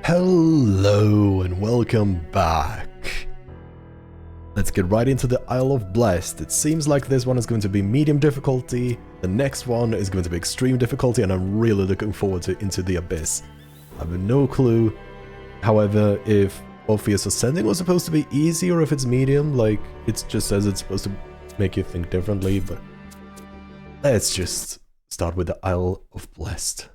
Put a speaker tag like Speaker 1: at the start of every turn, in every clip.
Speaker 1: Hello and welcome back. Let's get right into the Isle of Blessed. It seems like this one is going to be medium difficulty, the next one is going to be extreme difficulty, and I'm really looking forward to Into the Abyss. I have no clue, however, if Orpheus Ascending was supposed to be easy or if it's medium, like it just says it's supposed to make you think differently, but let's just start with the Isle of Blessed.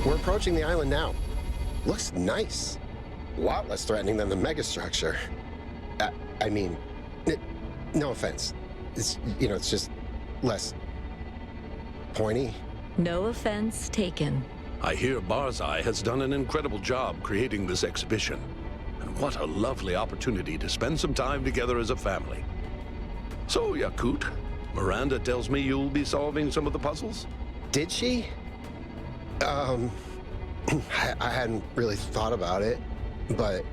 Speaker 2: We're approaching the island now. Looks nice. A lot less threatening than the megastructure. I mean, no offense. It's, it's just less pointy.
Speaker 3: No offense taken.
Speaker 4: I hear Barzai has done an incredible job creating this exhibition. And what a lovely opportunity to spend some time together as a family. So, Yakut, Miranda tells me you'll be solving some of the puzzles?
Speaker 2: Did she? I hadn't really thought about it, but,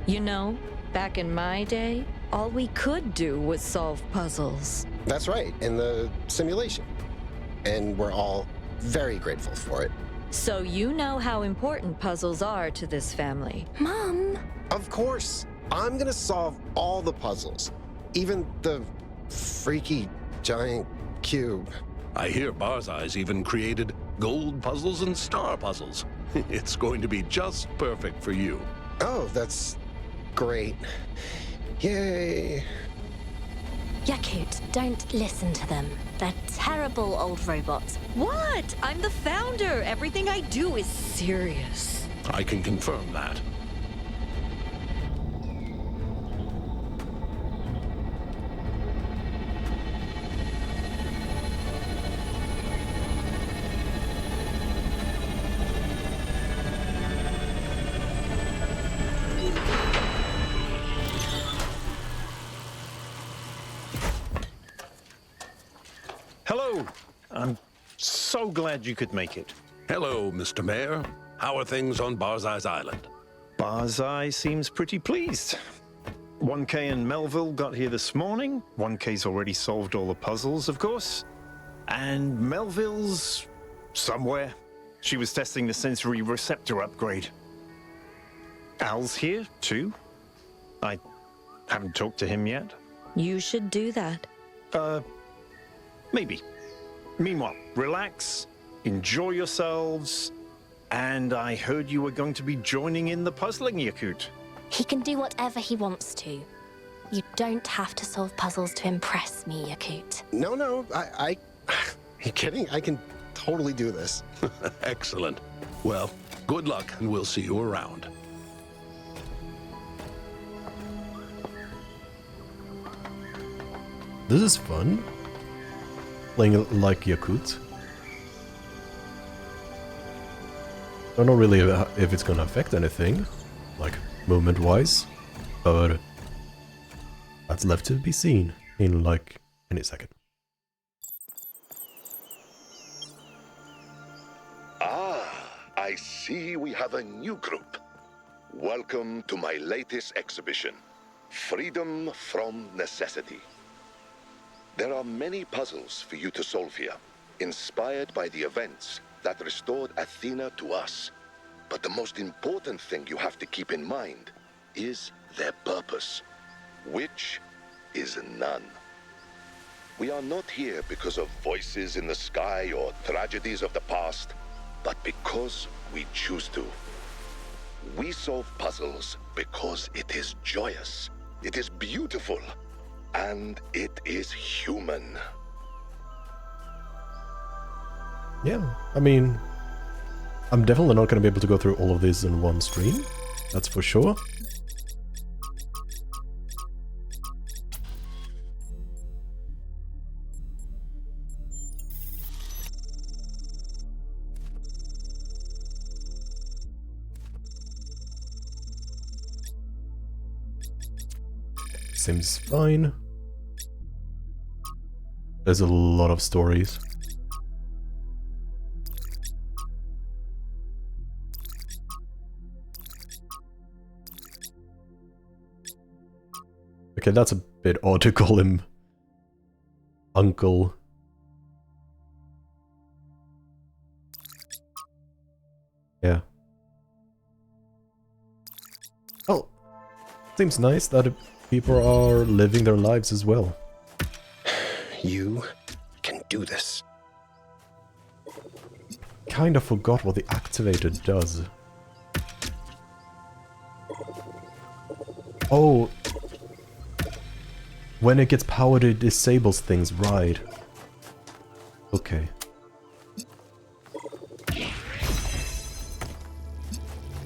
Speaker 3: You know, back in my day, all we could do was solve puzzles.
Speaker 2: That's right, in the simulation. And we're all very grateful for it.
Speaker 3: So you know how important puzzles are to this family.
Speaker 5: Mom!
Speaker 2: Of course, I'm gonna solve all the puzzles, even the freaky giant cube.
Speaker 4: I hear Barzai's even created gold puzzles and star puzzles. It's going to be just perfect for you.
Speaker 2: Oh, that's great. Yay.
Speaker 5: Yakut, don't listen to them. They're terrible old robots.
Speaker 3: What? I'm the founder. Everything I do is serious.
Speaker 4: I can confirm that.
Speaker 6: Hello! I'm so glad you could make it.
Speaker 4: Hello, Mr. Mayor. How are things on Barzai's Island?
Speaker 6: Barzai seems pretty pleased. 1K and Melville got here this morning. 1K's already solved all the puzzles, of course. And Melville's somewhere. She was testing the sensory receptor upgrade. Al's here, too. I haven't talked to him yet.
Speaker 3: You should do that.
Speaker 6: Maybe. Meanwhile, relax, enjoy yourselves, and I heard you were going to be joining in the puzzling, Yakut.
Speaker 5: He can do whatever he wants to. You don't have to solve puzzles to impress me, Yakut.
Speaker 2: No, I you kidding? I can totally do this.
Speaker 4: Excellent. Well, good luck, and we'll see you around.
Speaker 1: This is fun. Playing like Yakut. Don't know really if it's gonna affect anything, like movement-wise, but that's left to be seen in like any second.
Speaker 7: I see we have a new group. Welcome to my latest exhibition, Freedom from Necessity. There are many puzzles for you to solve here, inspired by the events that restored Athena to us. But the most important thing you have to keep in mind is their purpose, which is none. We are not here because of voices in the sky or tragedies of the past, but because we choose to. We solve puzzles because it is joyous, it is beautiful, and it is human.
Speaker 1: Yeah, I mean, I'm definitely not going to be able to go through all of this in one stream, that's for sure. Seems fine. There's a lot of stories. Okay, that's a bit odd to call him Uncle. Yeah. Oh, seems nice that people are living their lives as well.
Speaker 2: You can do this.
Speaker 1: Kinda forgot what the activator does. Oh. When it gets powered, it disables things, right. Okay.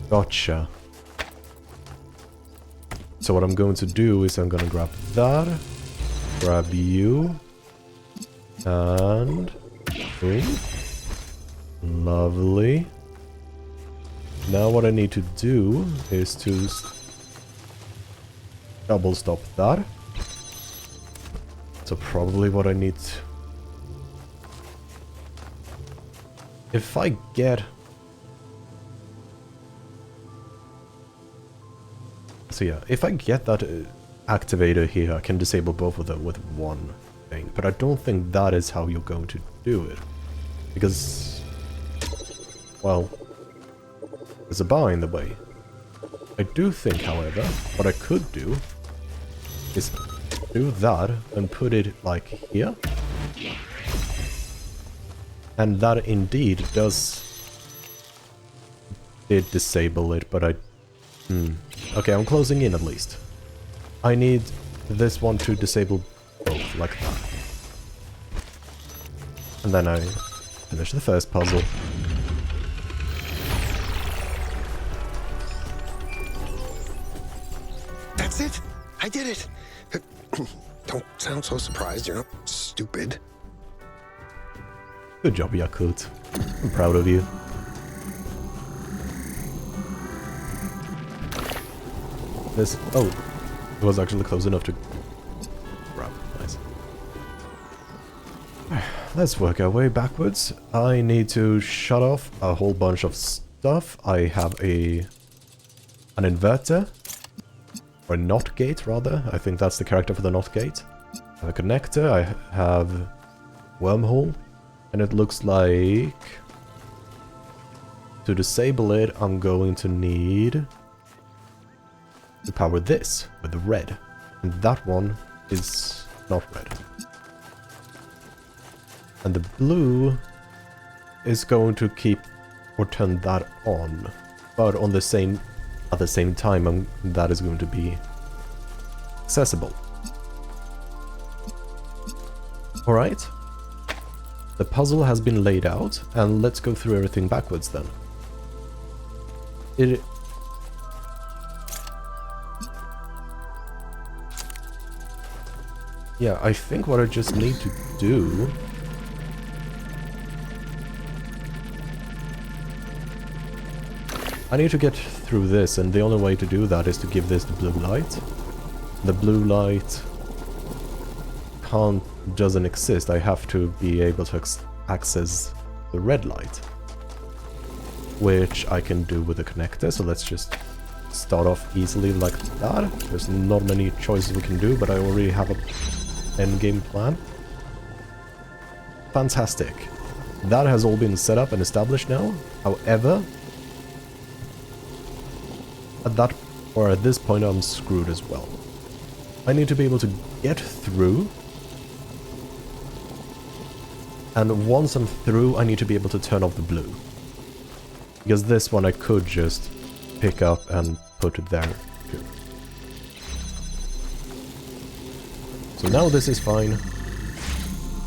Speaker 1: Gotcha. So what I'm going to do is I'm gonna grab that, grab you, and boom. Lovely. Now what I need to do is to double stop that. So probably what I need... If I get... So yeah, if I get that activator here, I can disable both of them with one thing. But I don't think that is how you're going to do it. Because... well... there's a bar in the way. I do think, however, what I could do is do that and put it like here. And that indeed did disable it, but I... Okay, I'm closing in at least. I need this one to disable both, like that. And then I finish the first puzzle.
Speaker 2: That's it! I did it! Don't sound so surprised, you're not stupid.
Speaker 1: Good job, Yakut. I'm proud of you. This... oh, it was actually close enough to grab. Nice. Let's work our way backwards. I need to shut off a whole bunch of stuff. I have an inverter. Or a NOT gate, rather. I think that's the character for the NOT gate. I have a connector. I have wormhole. And it looks like... to disable it, I'm going to need... to power this with the red. And that one is not red. And the blue is going to keep or turn that on. But on the same... at the same time, that is going to be accessible. Alright. The puzzle has been laid out, and let's go through everything backwards then. Yeah, I think what I just need to do... I need to get through this, and the only way to do that is to give this the blue light. The blue light doesn't exist. I have to be able to access the red light, which I can do with a connector. So let's just start off easily like that. There's not many choices we can do, but I already have a endgame plan. Fantastic. That has all been set up and established now. However, at this point I'm screwed as well. I need to be able to get through, and once I'm through I need to be able to turn off the blue, because this one I could just pick up and put it there too. So now this is fine,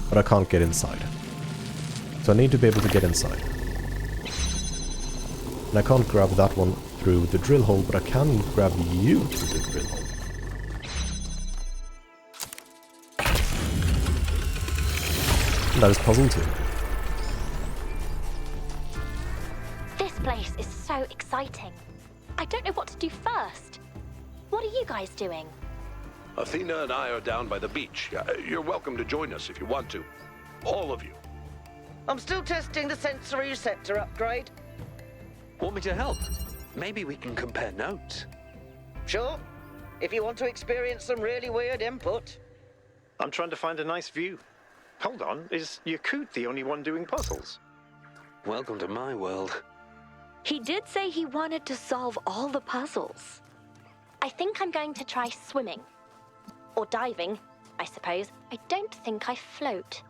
Speaker 1: but I can't get inside, so I need to be able to get inside. And I can't grab that one through the drill hole, but I can grab you through the drill hole. And that is puzzle 2.
Speaker 5: This place is so exciting. I don't know what to do first. What What are you guys doing?
Speaker 4: Athena and I are down by the beach. You're welcome to join us if you want to. All of you.
Speaker 8: I'm still testing the sensory receptor upgrade.
Speaker 9: Want me to help? Maybe we can compare notes.
Speaker 8: Sure, if you want to experience some really weird input.
Speaker 6: I'm trying to find a nice view. Hold on, is Yakut the only one doing puzzles?
Speaker 9: Welcome to my world.
Speaker 3: He did say he wanted to solve all the puzzles.
Speaker 5: I think I'm going to try swimming. Or diving, I suppose. I don't think I float.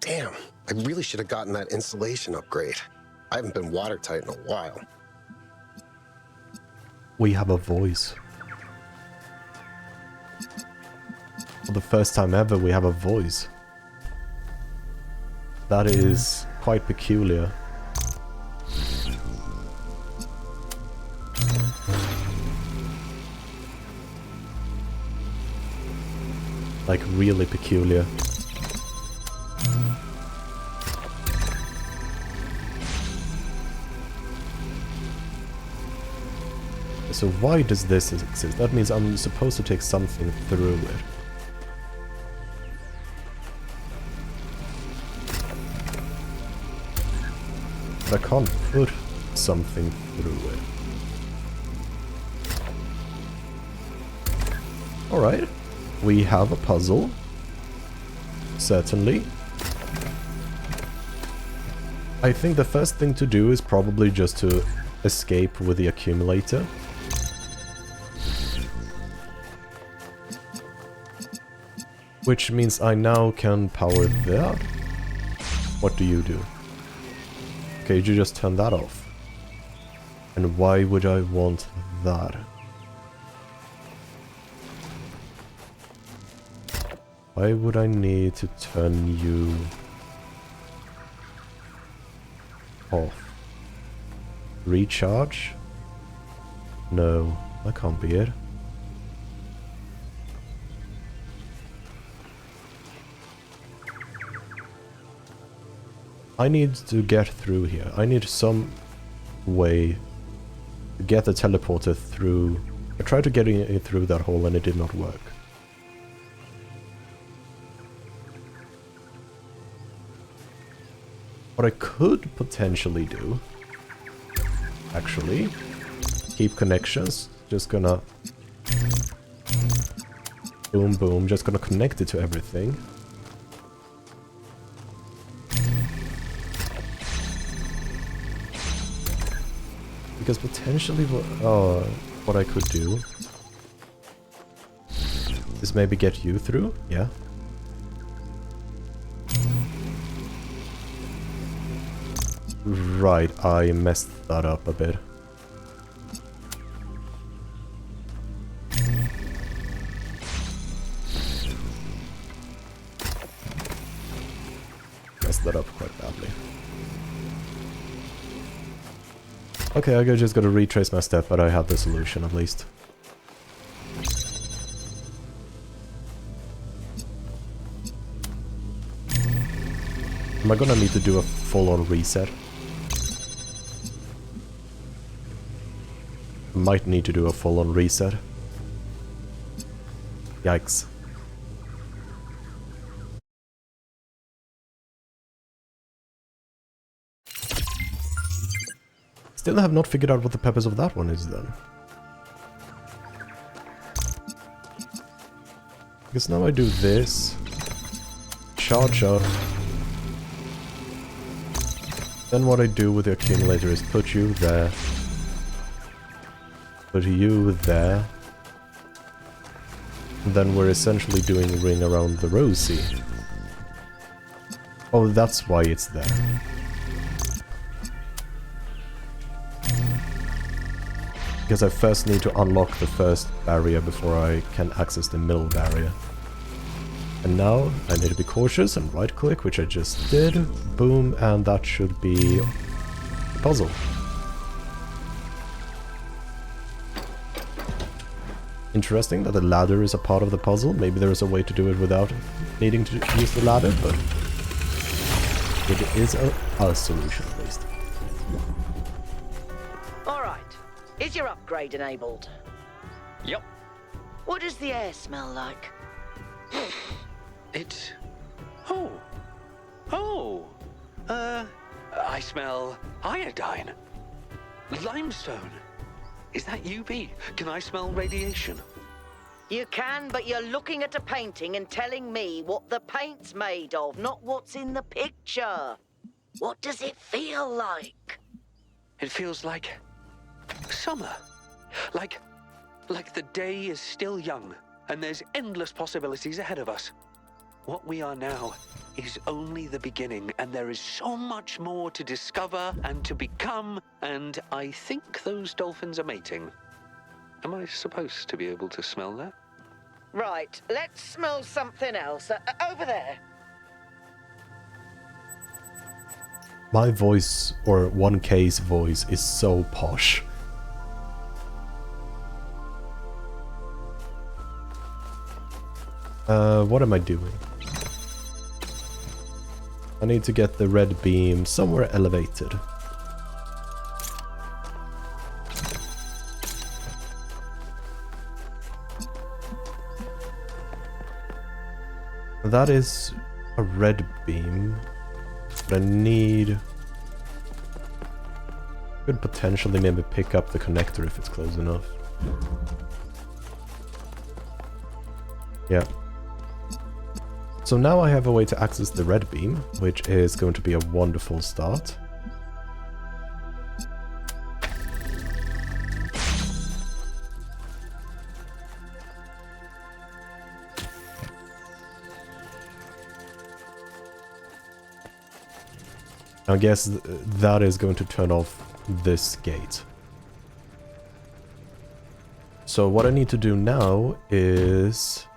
Speaker 2: Damn, I really should have gotten that insulation upgrade. I haven't been watertight in a while.
Speaker 1: We have a voice. For the first time ever, we have a voice. That is quite peculiar. Like, really peculiar. So why does this exist? That means I'm supposed to take something through it. But I can't put something through it. Alright. We have a puzzle. Certainly. I think the first thing to do is probably just to escape with the accumulator. Which means I now can power that. What do you do? Okay, you just turn that off. And why would I want that? Why would I need to turn you off? Recharge? No, that can't be it. I need to get through here. I need some way to get the teleporter through. I tried to get it through that hole and it did not work. What I could potentially do, actually, keep connections. Just gonna boom boom, just gonna connect it to everything. Because potentially what I could do is maybe get you through, yeah. Right, I messed that up a bit. Messed that up quite badly. Okay, I just gotta retrace my step, but I have the solution at least. Am I gonna need to do a full-on reset? Might need to do a full-on reset. Yikes. Still have not figured out what the purpose of that one is then. Because now I do this. Charge up. Then what I do with the accumulator is put you there. Put you there. And then we're essentially doing a ring around the rosy. Oh, that's why it's there. Because I first need to unlock the first barrier before I can access the middle barrier. And now I need to be cautious and right click, which I just did. Boom, and that should be a puzzle. Interesting that the ladder is a part of the puzzle. Maybe there is a way to do it without needing to use the ladder, but it is a solution at least.
Speaker 8: All right. Is your upgrade enabled?
Speaker 9: Yep.
Speaker 8: What does the air smell like?
Speaker 9: It's... Oh. I smell iodine. Limestone. Is that UV? Can I smell radiation?
Speaker 8: You can, but you're looking at a painting and telling me what the paint's made of, not what's in the picture. What does it feel like?
Speaker 9: It feels like summer. Like the day is still young and there's endless possibilities ahead of us. What we are now is only the beginning, and there is so much more to discover and to become, and I think those dolphins are mating. Am I supposed to be able to smell that?
Speaker 8: Right, let's smell something else. Over there.
Speaker 1: My voice, or 1K's voice, is so posh. What am I doing? I need to get the red beam somewhere elevated. That is a red beam, but I need... could potentially maybe pick up the connector if it's close enough. Yeah. So now I have a way to access the red beam, which is going to be a wonderful start. I guess that is going to turn off this gate. So what I need to do now is...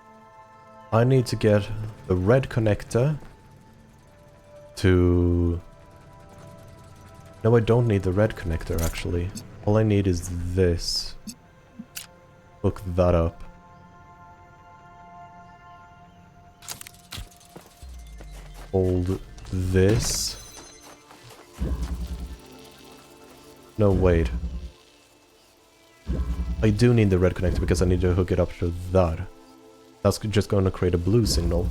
Speaker 1: I need to get the red connector to... No, I don't need the red connector, actually. All I need is this. Hook that up. Hold this. No, wait. I do need the red connector because I need to hook it up to that. That's just going to create a blue signal.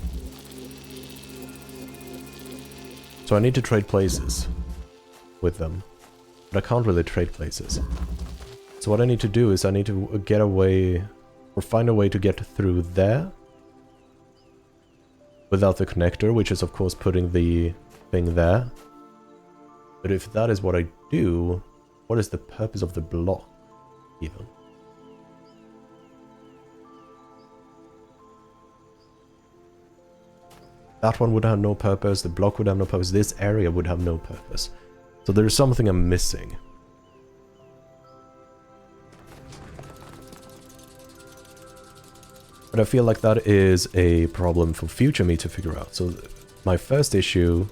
Speaker 1: So I need to trade places with them. But I can't really trade places. So what I need to do is I need to get away, or find a way to get through there without the connector, which is of course putting the thing there. But if that is what I do, what is the purpose of the block even? That one would have no purpose, the block would have no purpose, this area would have no purpose. So there's something I'm missing. But I feel like that is a problem for future me to figure out. So my first issue...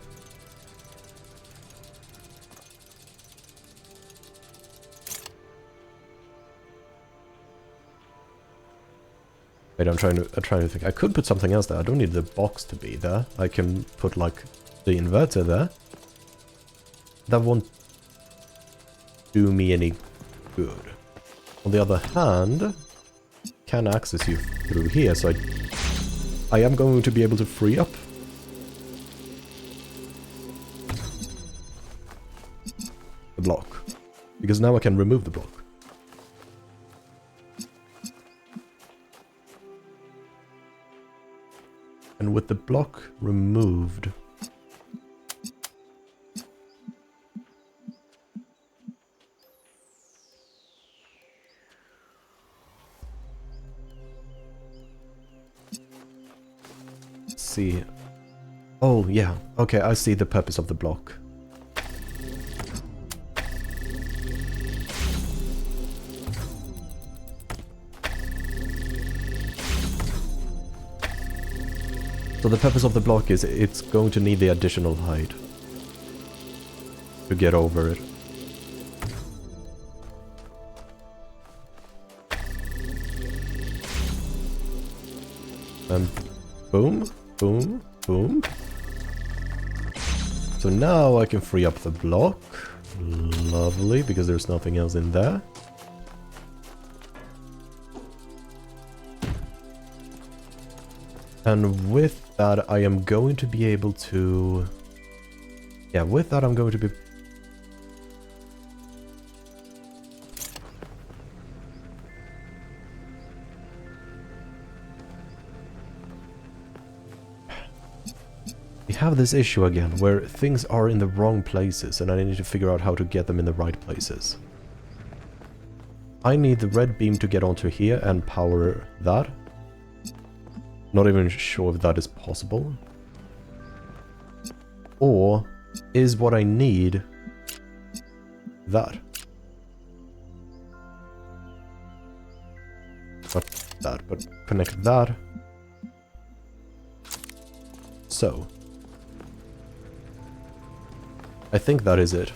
Speaker 1: Wait, I'm trying to think. I could put something else there. I don't need the box to be there. I can put, like, the inverter there. That won't do me any good. On the other hand, can access you through here, so I am going to be able to free up the block. Because now I can remove the block. And with the block removed... Let's see. Oh, yeah. Okay, I see the purpose of the block. So the purpose of the block is it's going to need the additional height to get over it. And boom, boom, boom. So now I can free up the block. Lovely, because there's nothing else in there. And with that, I am going to be able to... Yeah, with that I'm going to be... We have this issue again, where things are in the wrong places, and I need to figure out how to get them in the right places. I need the red beam to get onto here and power that. Not even sure if that is possible. Or is what I need that? Not that, but connect that. So. I think that is it.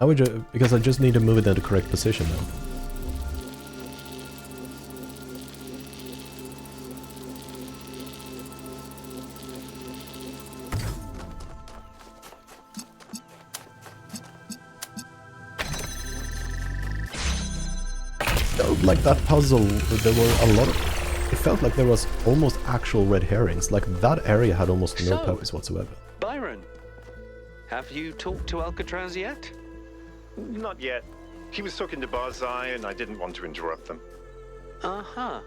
Speaker 1: Now because I just need to move it in the correct position now. Like that puzzle, there were a lot of... It felt like there was almost actual red herrings, like that area had almost no purpose whatsoever.
Speaker 9: Byron, have you talked to Alcatraz yet?
Speaker 6: Not yet. He was talking to Barzai, and I didn't want to interrupt them.
Speaker 9: Uh-huh.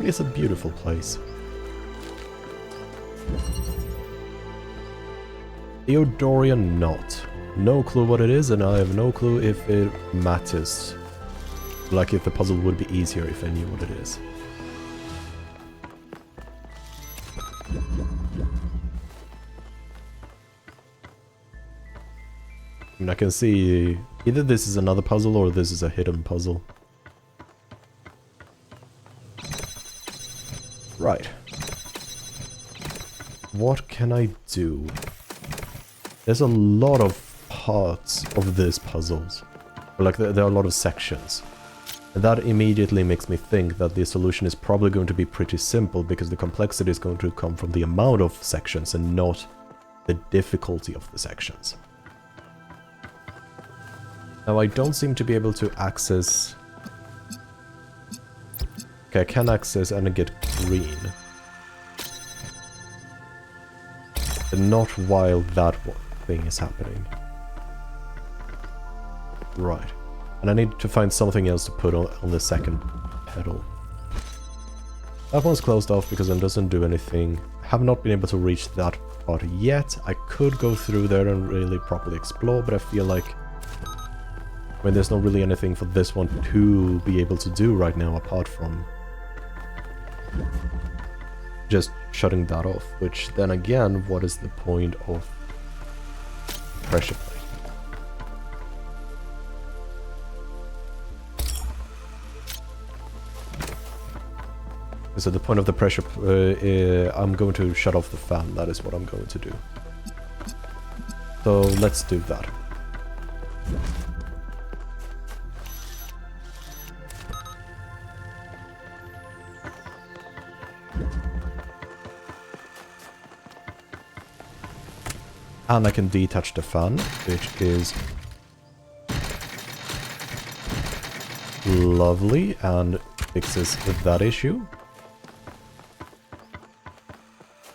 Speaker 1: It's a beautiful place. Theodorian knot. No clue what it is, and I have no clue if it matters. Like if the puzzle would be easier if I knew what it is. I mean, I can see either this is another puzzle or this is a hidden puzzle. Right. What can I do? There's a lot of parts of these puzzles. Like, there are a lot of sections. And that immediately makes me think that the solution is probably going to be pretty simple, because the complexity is going to come from the amount of sections and not the difficulty of the sections. Now, I don't seem to be able to access... Okay, I can access and get green. But not while that thing is happening. Right. And I need to find something else to put on the second pedal. That one's closed off because it doesn't do anything. I have not been able to reach that part yet. I could go through there and really properly explore, but I feel like... I mean, there's not really anything for this one to be able to do right now apart from... just shutting that off, which then again, what is the point of pressure plate? So the point of the pressure, I'm going to shut off the fan, that is what I'm going to do. So let's do that. And I can detach the fan, which is lovely and fixes that issue.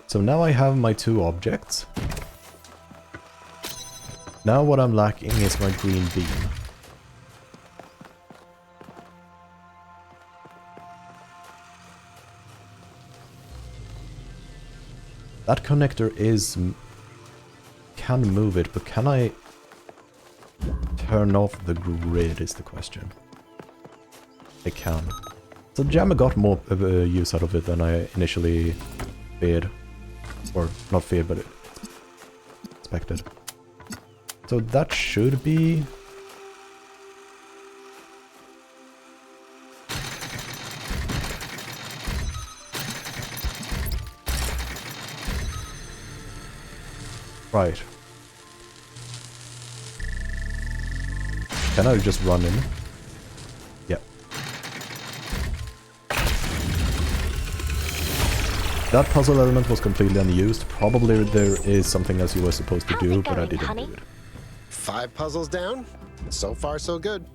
Speaker 1: So now I have my two objects. Now what I'm lacking is my green beam. That connector is... can move it, but can I turn off the grid is the question. I can. So Jammer got more use out of it than I initially feared. Or not feared, but expected. So that should be... right. Can I just run in? Yep. That puzzle element was completely unused. Probably there is something else you were supposed to
Speaker 5: How's
Speaker 1: do,
Speaker 5: it
Speaker 1: but I
Speaker 5: going,
Speaker 1: didn't
Speaker 5: honey?
Speaker 1: do it.
Speaker 2: 5 puzzles down? So far, so good.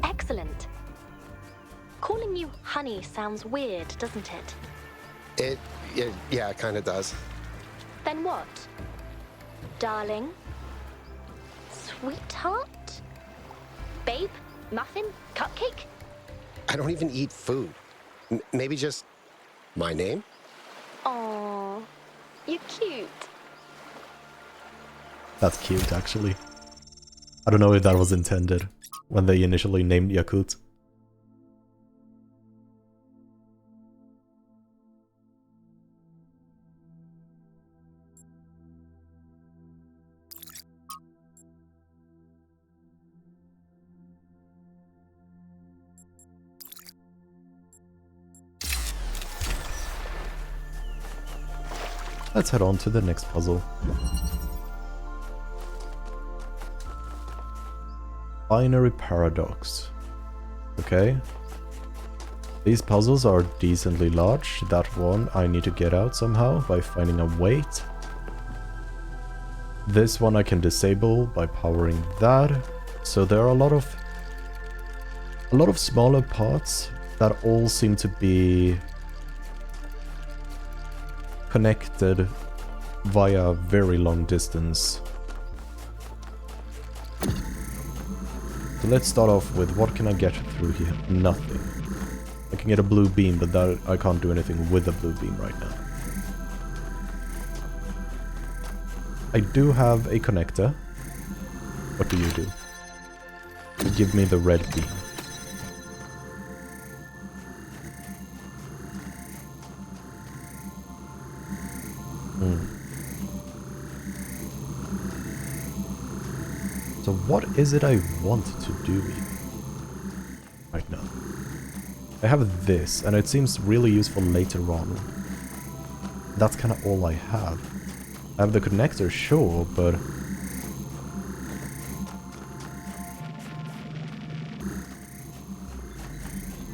Speaker 5: Excellent. Calling you honey sounds weird, doesn't it?
Speaker 2: Yeah, it kind of does.
Speaker 5: Then what? Darling? Sweetheart? Babe? Muffin? Cupcake?
Speaker 2: I don't even eat food. Maybe just my name?
Speaker 5: Aww, you're cute.
Speaker 1: That's cute, actually. I don't know if that was intended when they initially named Yakut. Let's head on to the next puzzle. Binary paradox. Okay. These puzzles are decently large. That one I need to get out somehow by finding a weight. This one I can disable by powering that. So there are a lot of smaller parts that all seem to be connected via very long distance. So let's start off with what can I get through here? Nothing. I can get a blue beam, but that I can't do anything with a blue beam right now. I do have a connector. What do you do? You give me the red beam. So what is it I want to do right now? I have this, and it seems really useful later on. That's kind of all I have. I have the connector, sure, but...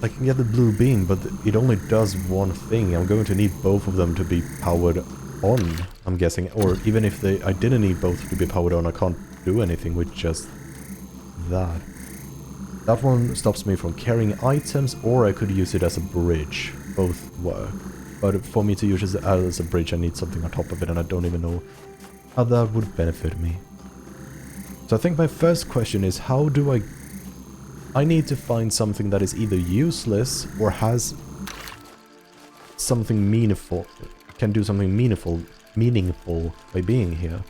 Speaker 1: I can get the blue beam, but it only does one thing. I'm going to need both of them to be powered on, I'm guessing. Or even if I didn't need both to be powered on, I can't do anything with just that. That one stops me from carrying items, or I could use it as a bridge. Both work. But for me to use it as a bridge, I need something on top of it, and I don't even know how that would benefit me. So I think my first question is, how do I need to find something that is either useless or has something meaningful, can do something meaningful by being here.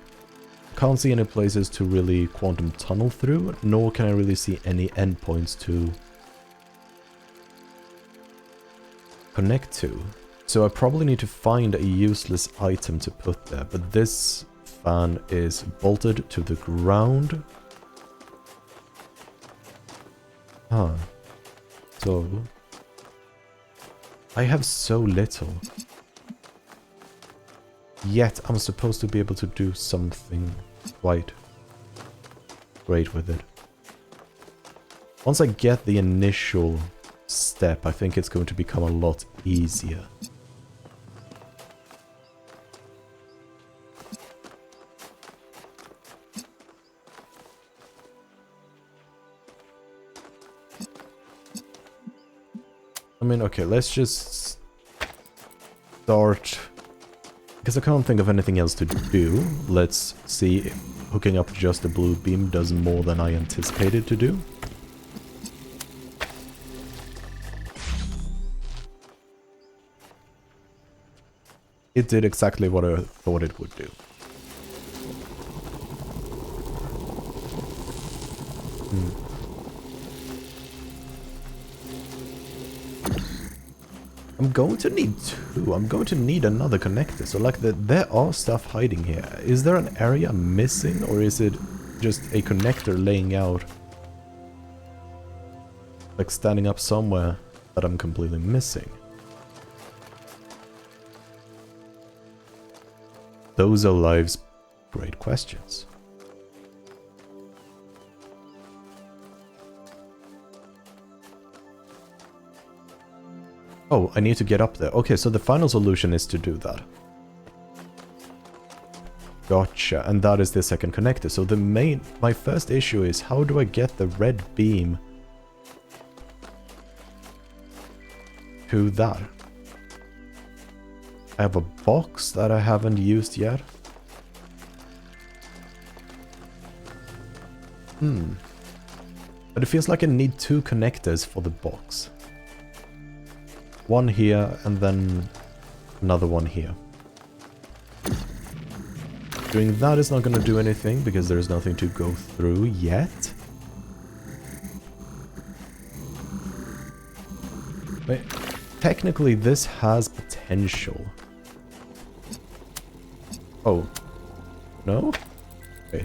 Speaker 1: Can't see any places to really quantum tunnel through, nor can I really see any endpoints to connect to. So I probably need to find a useless item to put there, but this fan is bolted to the ground. Huh. So... I have so little. Yet I'm supposed to be able to do something quite great with it. Once I get the initial step, I think it's going to become a lot easier. I mean, okay, let's just start, because I can't think of anything else to do. Let's see if hooking up just a blue beam does more than I anticipated to do. It did exactly what I thought it would do. I'm going to need two. I'm going to need another connector. So like there are stuff hiding here. Is there an area missing, or is it just a connector laying out, like standing up somewhere that I'm completely missing? Those are life's great questions. Oh, I need to get up there. Okay, so the final solution is to do that. Gotcha, and that is the second connector. So my first issue is, how do I get the red beam to that? I have a box that I haven't used yet. But it feels like I need 2 connectors for the box. One here, and then another one here. Doing that is not going to do anything, because there's nothing to go through yet. Wait, technically this has potential. Oh. No? Okay.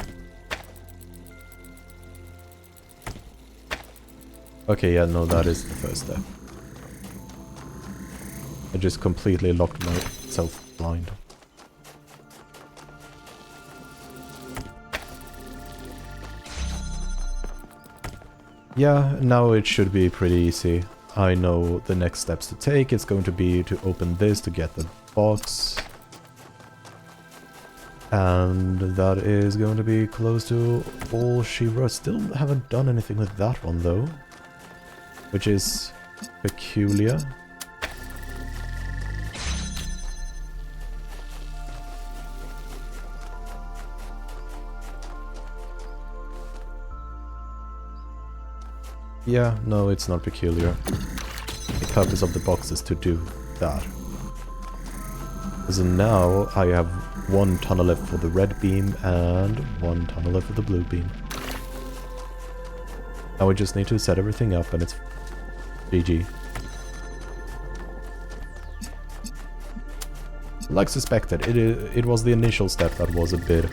Speaker 1: Okay, yeah, no, that is the first step. I just completely locked myself blind. Yeah, now it should be pretty easy. I know the next steps to take. It's going to be to open this to get the box. And that is going to be close to all she wrote. Still haven't done anything with that one though, which is peculiar. Yeah, no, it's not peculiar. The purpose of the box is to do that. So now I have 1 tunnel left for the red beam and 1 tunnel left for the blue beam. Now we just need to set everything up and it's GG. Like suspected, it was the initial step that was a bit...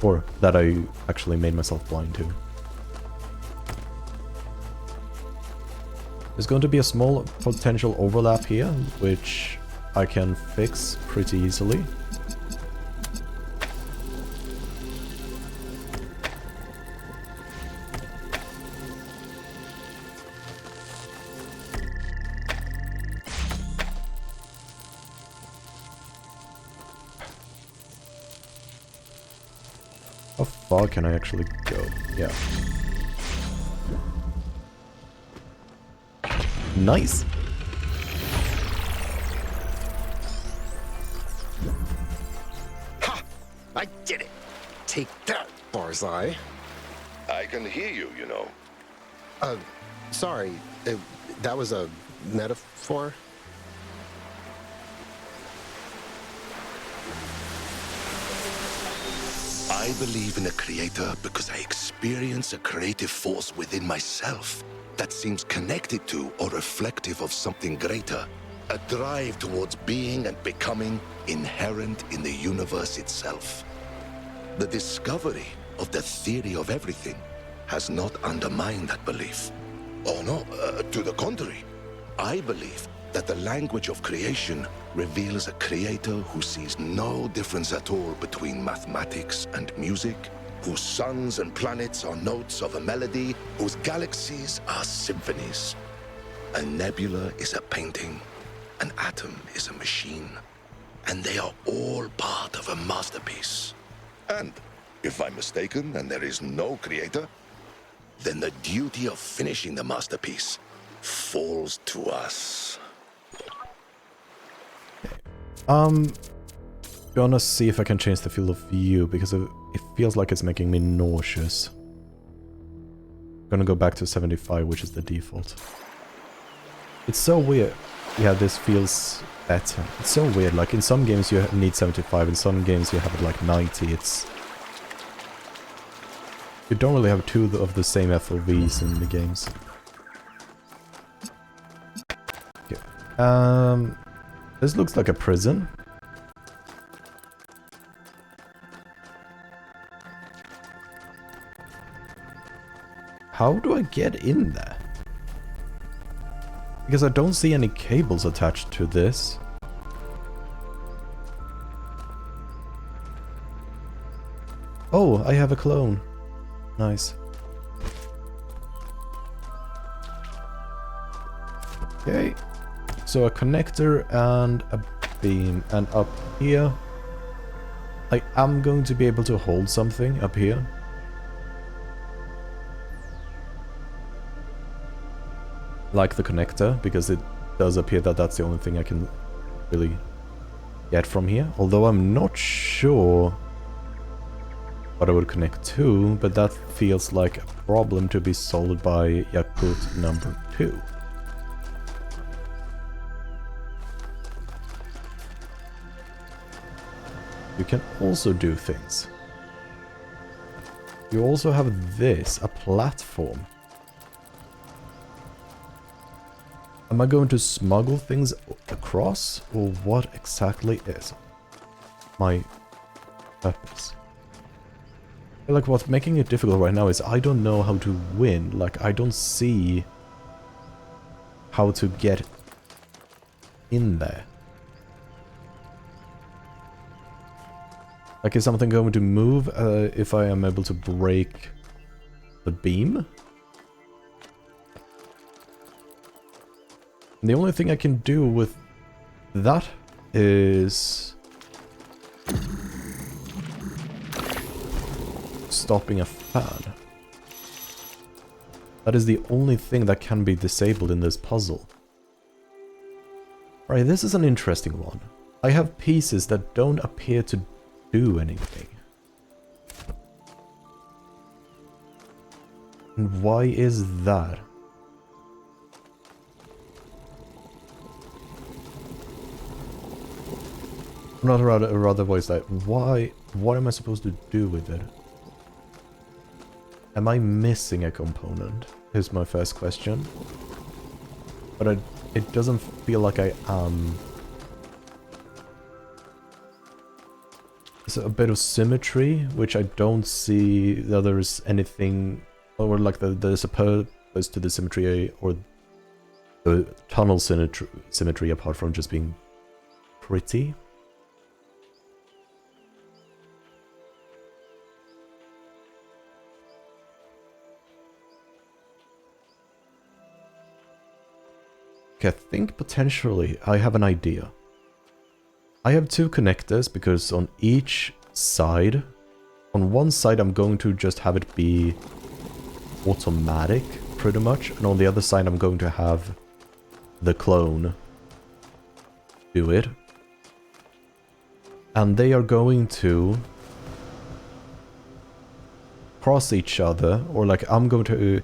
Speaker 1: or that I actually made myself blind to. There's going to be a small potential overlap here, which I can fix pretty easily. How far can I actually go? Yeah. Nice.
Speaker 2: Ha! I did it! Take that, Barzai.
Speaker 7: I can hear you, you know.
Speaker 2: Sorry. That was a metaphor?
Speaker 7: I believe in a creator because I experience a creative force within myself that seems connected to or reflective of something greater. A drive towards being and becoming inherent in the universe itself. The discovery of the theory of everything has not undermined that belief. Oh no, to the contrary. I believe that the language of creation reveals a creator who sees no difference at all between mathematics and music, whose suns and planets are notes of a melody, whose galaxies are symphonies. A nebula is a painting, an atom is a machine, and they are all part of a masterpiece. And if I'm mistaken and there is no creator, then the duty of finishing the masterpiece falls to us.
Speaker 1: Gonna see if I can change the field of view, because it feels like it's making me nauseous. Gonna go back to 75, which is the default. It's so weird. Yeah, this feels better. It's so weird, like in some games you need 75, in some games you have it like 90, it's... You don't really have two of the same FLVs in the games. Okay. This looks like a prison. How do I get in there? Because I don't see any cables attached to this. Oh, I have a clone. Nice. Okay. so a connector and a beam, and up here, I am going to be able to hold something up here. Like the connector, because it does appear that that's the only thing I can really get from here. Although I'm not sure what I would connect to, but that feels like a problem to be solved by Yakut number 2. You can also do things. You also have this, a platform. Am I going to smuggle things across, or what exactly is my purpose? I feel like what's making it difficult right now is I don't know how to win. Like, I don't see how to get in there. Like, is something going to move if I am able to break the beam? And the only thing I can do with that is stopping a fan. That is the only thing that can be disabled in this puzzle. Alright, this is an interesting one. I have pieces that don't appear to do anything. And why is that? Not rather voice that. Why? What am I supposed to do with it? Am I missing a component? Is my first question. But it doesn't feel like I am. There's a bit of symmetry, which I don't see that there's anything, or like there's a purpose to the symmetry or the tunnel symmetry apart from just being pretty. Okay, I think potentially I have an idea. I have 2 connectors because on each side, on one side I'm going to just have it be automatic pretty much, and on the other side I'm going to have the clone do it. And they are going to cross each other, or like I'm going to,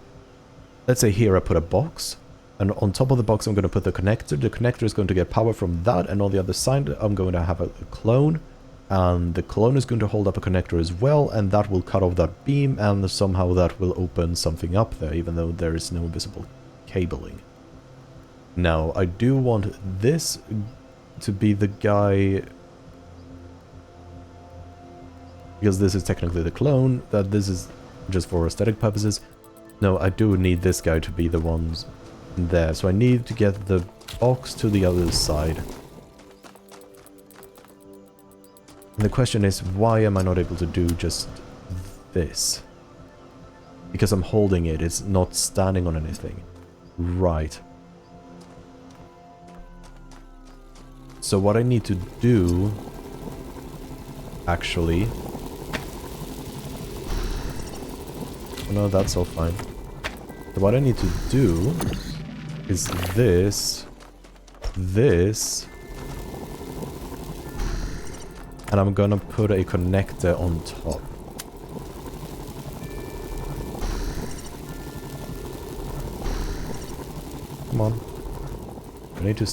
Speaker 1: let's say here I put a box. And on top of the box I'm going to put the connector. The connector is going to get power from that, and on the other side I'm going to have a clone. And the clone is going to hold up a connector as well, and that will cut off that beam, and somehow that will open something up there, even though there is no visible cabling. Now, I do want this to be the guy, because this is technically the clone, that this is just for aesthetic purposes. No, I do need this guy to be the ones there, so I need to get the box to the other side. And the question is, why am I not able to do just this? Because I'm holding it, it's not standing on anything. Right. So what I need to do, actually... No, that's all fine. So what I need to do is this, and I'm gonna put a connector on top. Come on. I need to...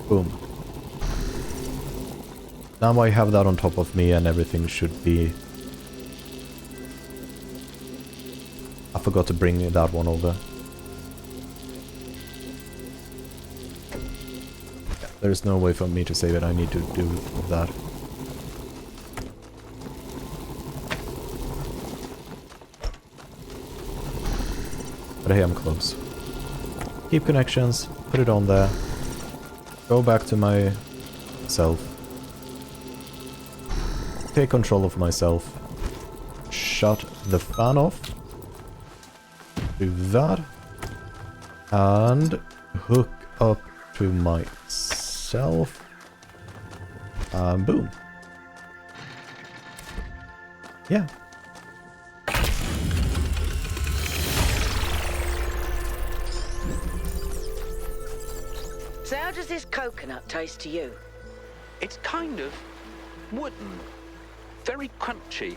Speaker 1: Boom. Now I have that on top of me and everything should be... I forgot to bring that one over. Yeah, there's no way for me to save it, I need to do that. But hey, I'm close. Keep connections, put it on there. Go back to myself. Take control of myself. Shut the fan off. Do that. And hook up to myself. And boom. Yeah.
Speaker 8: So how does this coconut taste to you?
Speaker 9: It's kind of wooden. Very crunchy.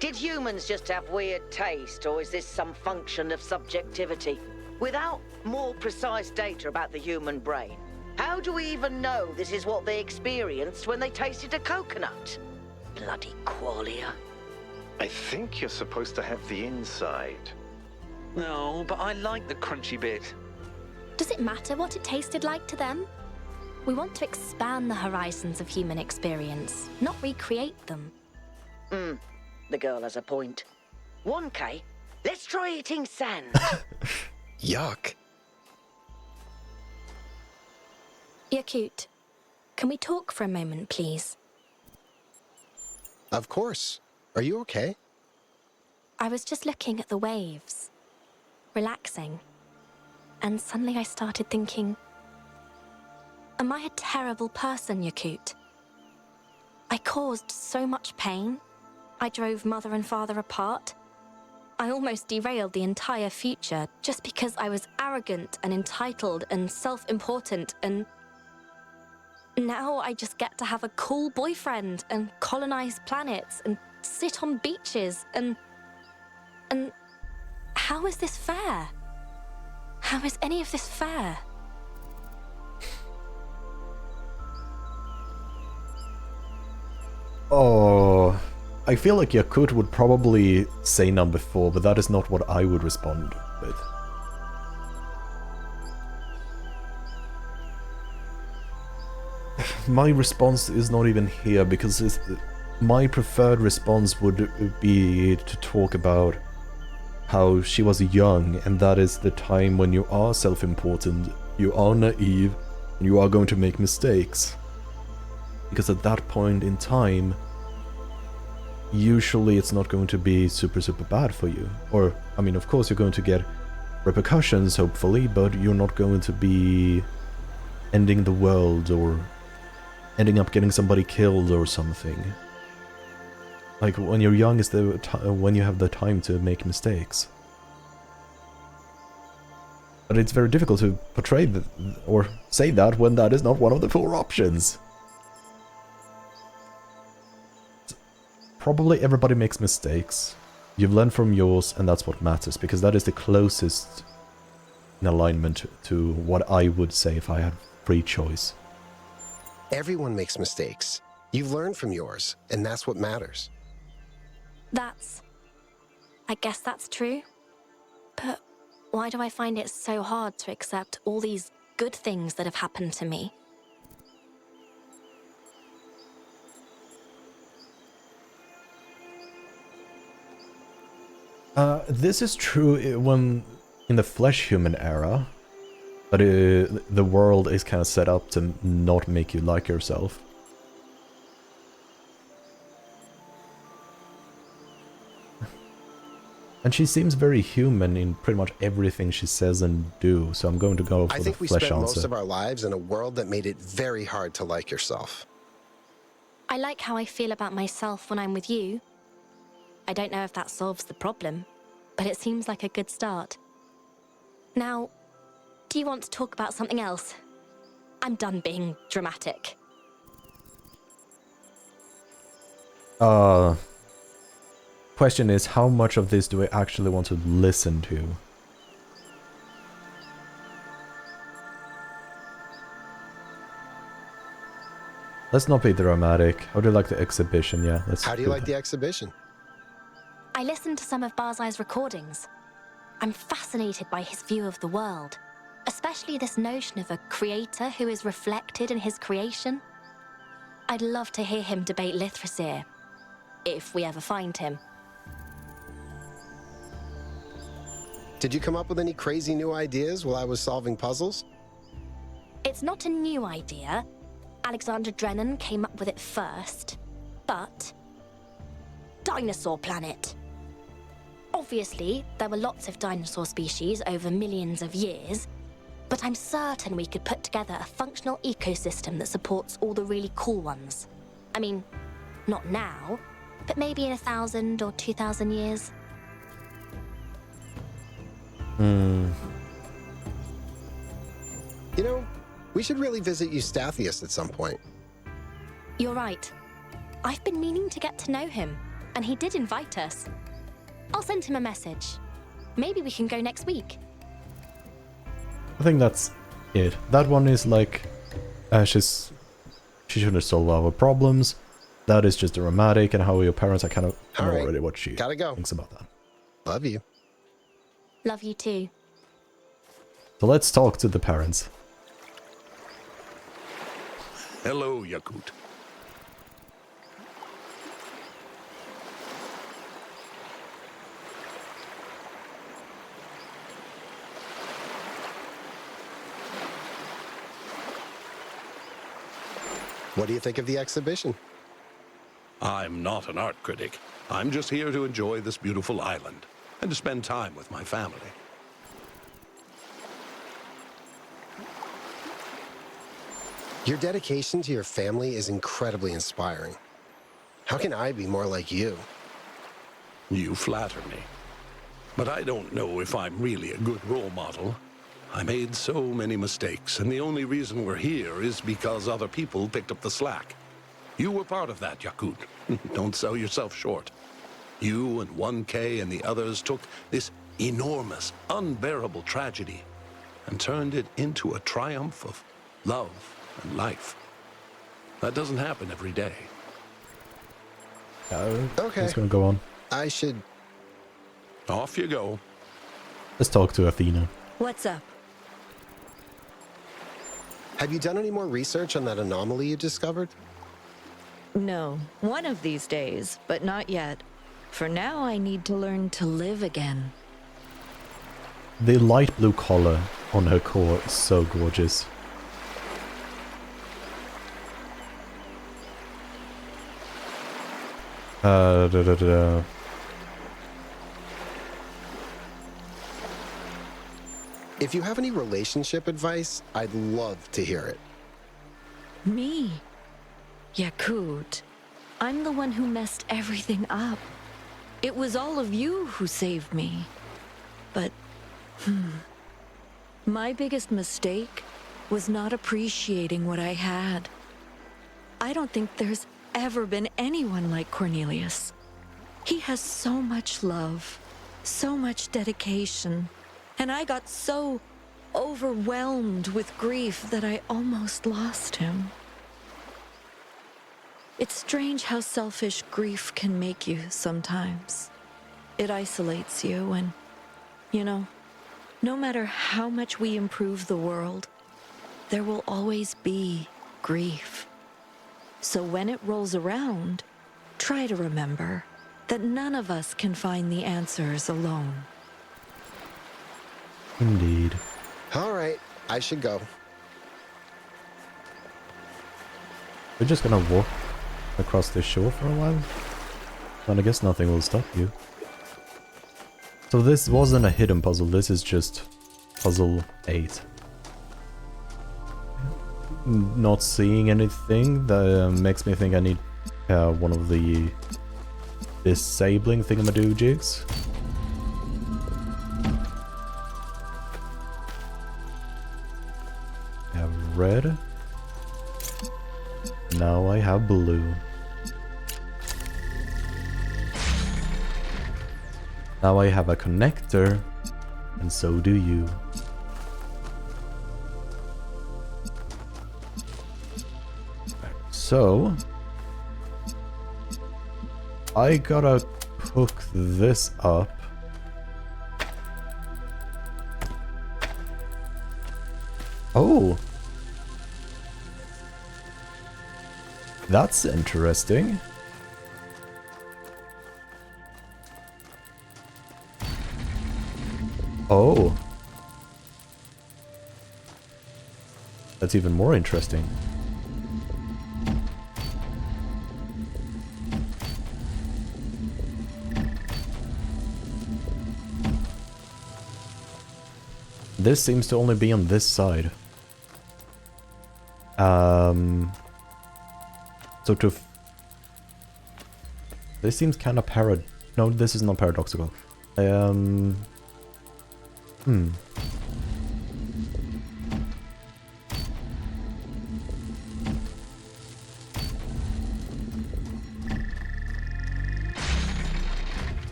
Speaker 8: Did humans just have weird taste, or is this some function of subjectivity? Without more precise data about the human brain, how do we even know this is what they experienced when they tasted a coconut? Bloody qualia.
Speaker 6: I think you're supposed to have the inside.
Speaker 9: No, but I like the crunchy bit.
Speaker 5: Does it matter what it tasted like to them? We want to expand the horizons of human experience, not recreate them.
Speaker 8: The girl has a point. 1K, let's try eating sand.
Speaker 2: Yuck.
Speaker 5: You're cute. Can we talk for a moment, please?
Speaker 2: Of course. Are you okay?
Speaker 5: I was just looking at the waves, relaxing, and suddenly I started thinking, am I a terrible person, Yakut? I caused so much pain. I drove mother and father apart. I almost derailed the entire future just because I was arrogant and entitled and self-important, and now I just get to have a cool boyfriend and colonize planets and sit on beaches and how is this fair? How is any of this fair?
Speaker 1: Oh, I feel like Yakut would probably say number 4, but that is not what I would respond with. My response is not even here, because my preferred response would be to talk about how she was young, and that is the time when you are self-important, you are naive, and you are going to make mistakes. Because at that point in time, usually it's not going to be super bad for you. Or, I mean, of course you're going to get repercussions, hopefully, but you're not going to be ending the world or ending up getting somebody killed or something. Like, when you're young is the when you have the time to make mistakes. But it's very difficult to portray or say that when that is not one of the 4 options. Probably everybody makes mistakes. You've learned from yours, and that's what matters, because that is the closest in alignment to what I would say if I had free choice.
Speaker 2: Everyone makes mistakes. You've learned from yours, and that's what matters.
Speaker 5: I guess that's true. But why do I find it so hard to accept all these good things that have happened to me?
Speaker 1: This is true when in the flesh human era, but the world is kind of set up to not make you like yourself. And she seems very human in pretty much everything she says and do, so I'm going to go for the flesh answer.
Speaker 2: I think we spent most of our lives in a world that made it very hard to like yourself.
Speaker 5: I like how I feel about myself when I'm with you. I don't know if that solves the problem, but it seems like a good start. Now, do you want to talk about something else? I'm done being dramatic.
Speaker 1: Question is, how much of this do I actually want to listen to? Let's not be dramatic. How do you like the exhibition? Yeah, let's
Speaker 2: How do you like the exhibition?
Speaker 5: I listened to some of Barzai's recordings. I'm fascinated by his view of the world, especially this notion of a creator who is reflected in his creation. I'd love to hear him debate Lithrasir, if we ever find him.
Speaker 2: Did you come up with any crazy new ideas while I was solving puzzles?
Speaker 5: It's not a new idea. Alexander Drennan came up with it first, but... Dinosaur Planet. Obviously, there were lots of dinosaur species over millions of years, but I'm certain we could put together a functional ecosystem that supports all the really cool ones. I mean, not now, but maybe in 1,000 or 2,000 years.
Speaker 2: You know, we should really visit Eustathius at some point.
Speaker 5: You're right. I've been meaning to get to know him, and he did invite us. I'll send him a message. Maybe we can go next week.
Speaker 1: I think that's it. That one is like, she shouldn't solve our problems. That is just dramatic, and how your parents are kind of
Speaker 2: All right.
Speaker 1: already what she
Speaker 2: Gotta go.
Speaker 1: thinks about that.
Speaker 2: Love you.
Speaker 5: Love you too.
Speaker 1: So let's talk to the parents.
Speaker 4: Hello, Yakut.
Speaker 2: What do you think of the exhibition?
Speaker 4: I'm not an art critic. I'm just here to enjoy this beautiful island and to spend time with my family.
Speaker 2: Your dedication to your family is incredibly inspiring. How can I be more like you?
Speaker 4: You flatter me. But I don't know if I'm really a good role model. I made so many mistakes, and the only reason we're here is because other people picked up the slack. You were part of that, Yakut. Don't sell yourself short. You and 1K and the others took this enormous, unbearable tragedy and turned it into a triumph of love and life. That doesn't happen every day.
Speaker 2: Okay.
Speaker 1: What's gonna go on?
Speaker 2: I should...
Speaker 4: Off you go.
Speaker 1: Let's talk to Athena.
Speaker 3: What's up?
Speaker 2: Have you done any more research on that anomaly you discovered?
Speaker 3: No, one of these days, but not yet. For now, I need to learn to live again.
Speaker 1: The light blue collar on her core is so gorgeous.
Speaker 2: If you have any relationship advice, I'd love to hear it.
Speaker 3: Me? Yakut. I'm the one who messed everything up. It was all of you who saved me. But, my biggest mistake was not appreciating what I had. I don't think there's ever been anyone like Cornelius. He has so much love, so much dedication, and I got so overwhelmed with grief that I almost lost him. It's strange how selfish grief can make you sometimes. It isolates you and, you know, no matter how much we improve the world, there will always be grief. So when it rolls around, try to remember that none of us can find the answers alone.
Speaker 1: Indeed.
Speaker 2: All right, I should go.
Speaker 1: We're just gonna walk across this shore for a while. And I guess nothing will stop you. So this wasn't a hidden puzzle, this is just puzzle 8. Not seeing anything that makes me think I need one of the disabling thingamadoojigs. I have red. Now I have blue. Now I have a connector, and so do you. So, I gotta hook this up. Oh! That's interesting. Oh. That's even more interesting. This seems to only be on this side. So to... This seems kind of No, this is not paradoxical.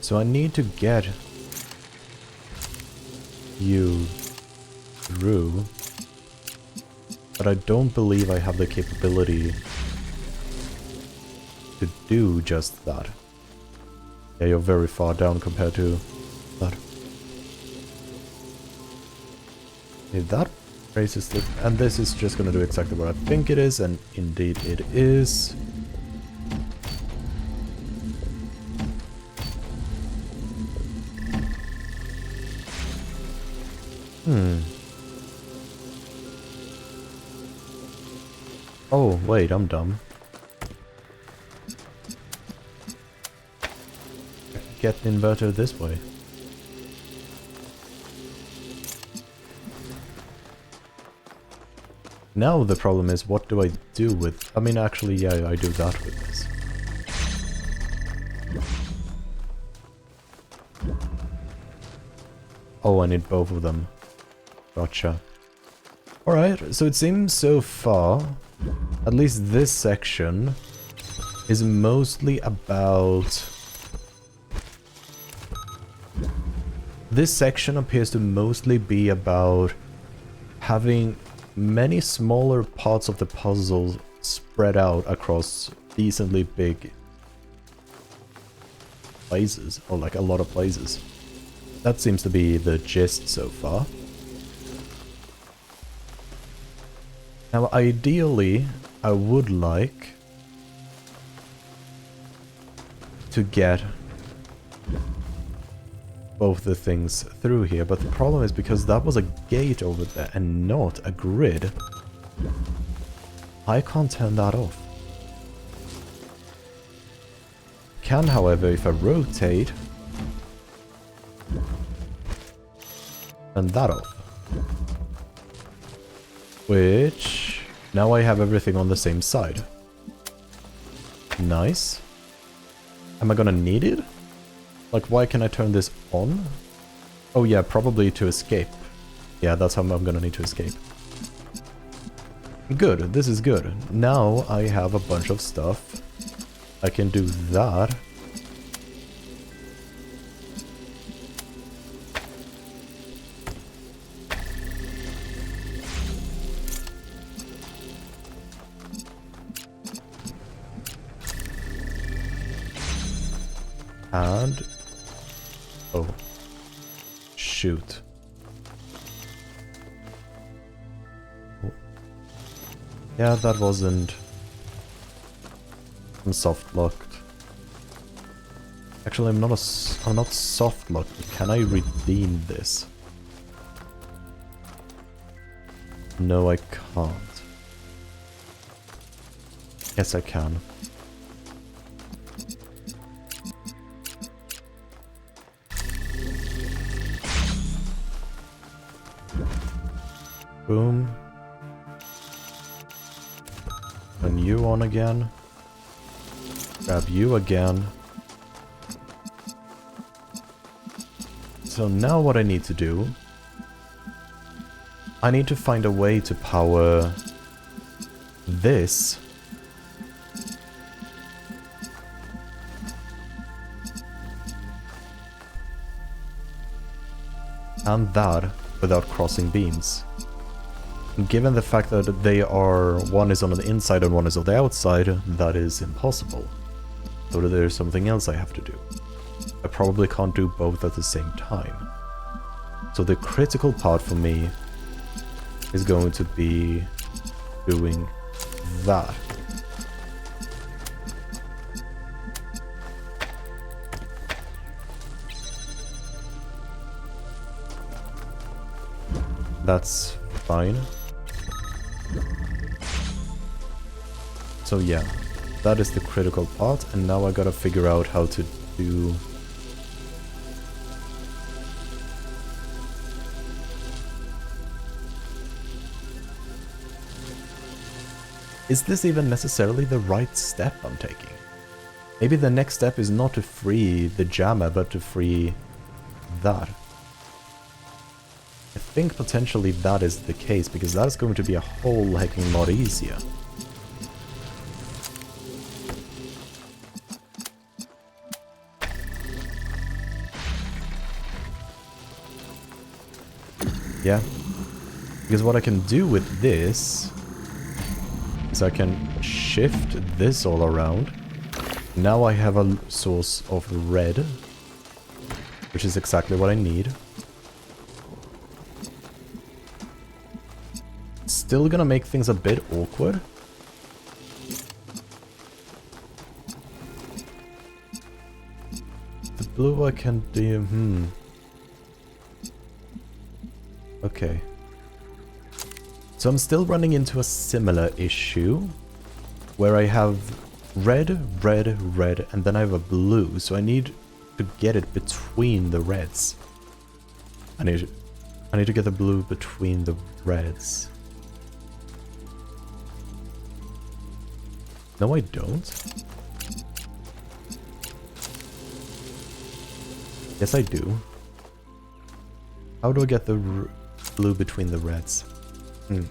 Speaker 1: So I need to get you through, but I don't believe I have the capability to do just that. Yeah, you're very far down compared to that. Okay, that raises the... And this is just gonna do exactly what I think it is, and indeed it is. Oh, wait, I'm dumb. I can get the inverter this way. Now the problem is, what do I do with... I mean, actually, yeah, I do that with this. Oh, I need both of them. Gotcha. Alright, so it seems so far, at least this section, is mostly about... This section appears to mostly be about having many smaller parts of the puzzle spread out across decently big places, or like a lot of places. That seems to be the gist so far. Now, ideally, I would like to get both the things through here, but the problem is because that was a gate over there and not a grid, I can't turn that off. Can, however, if I rotate, turn that off. Which, now I have everything on the same side. Nice. Am I gonna need it? Like, why can I turn this on? Oh yeah, probably to escape. Yeah, that's how I'm gonna need to escape. Good, this is good. Now I have a bunch of stuff. I can do that. And... oh. Shoot. Oh. Yeah, that wasn't... I'm soft locked. Actually, I'm not soft locked. Can I redeem this? No, I can't. Yes, I can. Boom. Turn you on again. Grab you again. So now what I need to do... I need to find a way to power this. And that without crossing beams. Given the fact that they are, one is on the inside and one is on the outside, that is impossible. So there's something else I have to do. I probably can't do both at the same time. So the critical part for me is going to be doing that. That's fine. So yeah, that is the critical part, and now I gotta figure out how to do is this even necessarily the right step I'm taking? Maybe the next step is not to free the jammer, but to free that. I think potentially that is the case, because that is going to be a whole hecking lot easier. Yeah. Because what I can do with this is I can shift this all around. Now I have a source of red, which is exactly what I need. Still gonna make things a bit awkward. The blue I can do, Okay. So I'm still running into a similar issue where I have red, red, red, and then I have a blue, so I need to get it between the reds. I need to get the blue between the reds. No, I don't. Yes, I do. How do I get the blue between the reds? I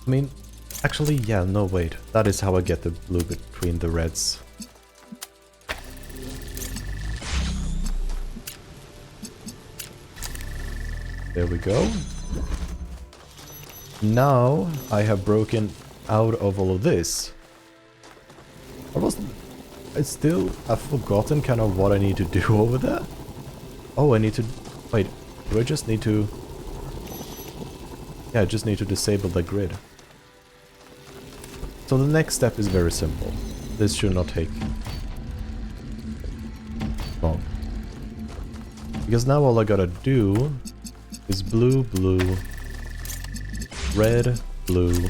Speaker 1: mean, actually, yeah, no, wait. That is how I get the blue between the reds. There we go. Now I have broken out of all of this. I've forgotten kind of what I need to do over there. Oh, I need to... Wait, do I just need to... Yeah, I just need to disable the grid. So the next step is very simple. This should not take long. Because now all I gotta do is blue, blue, red, blue.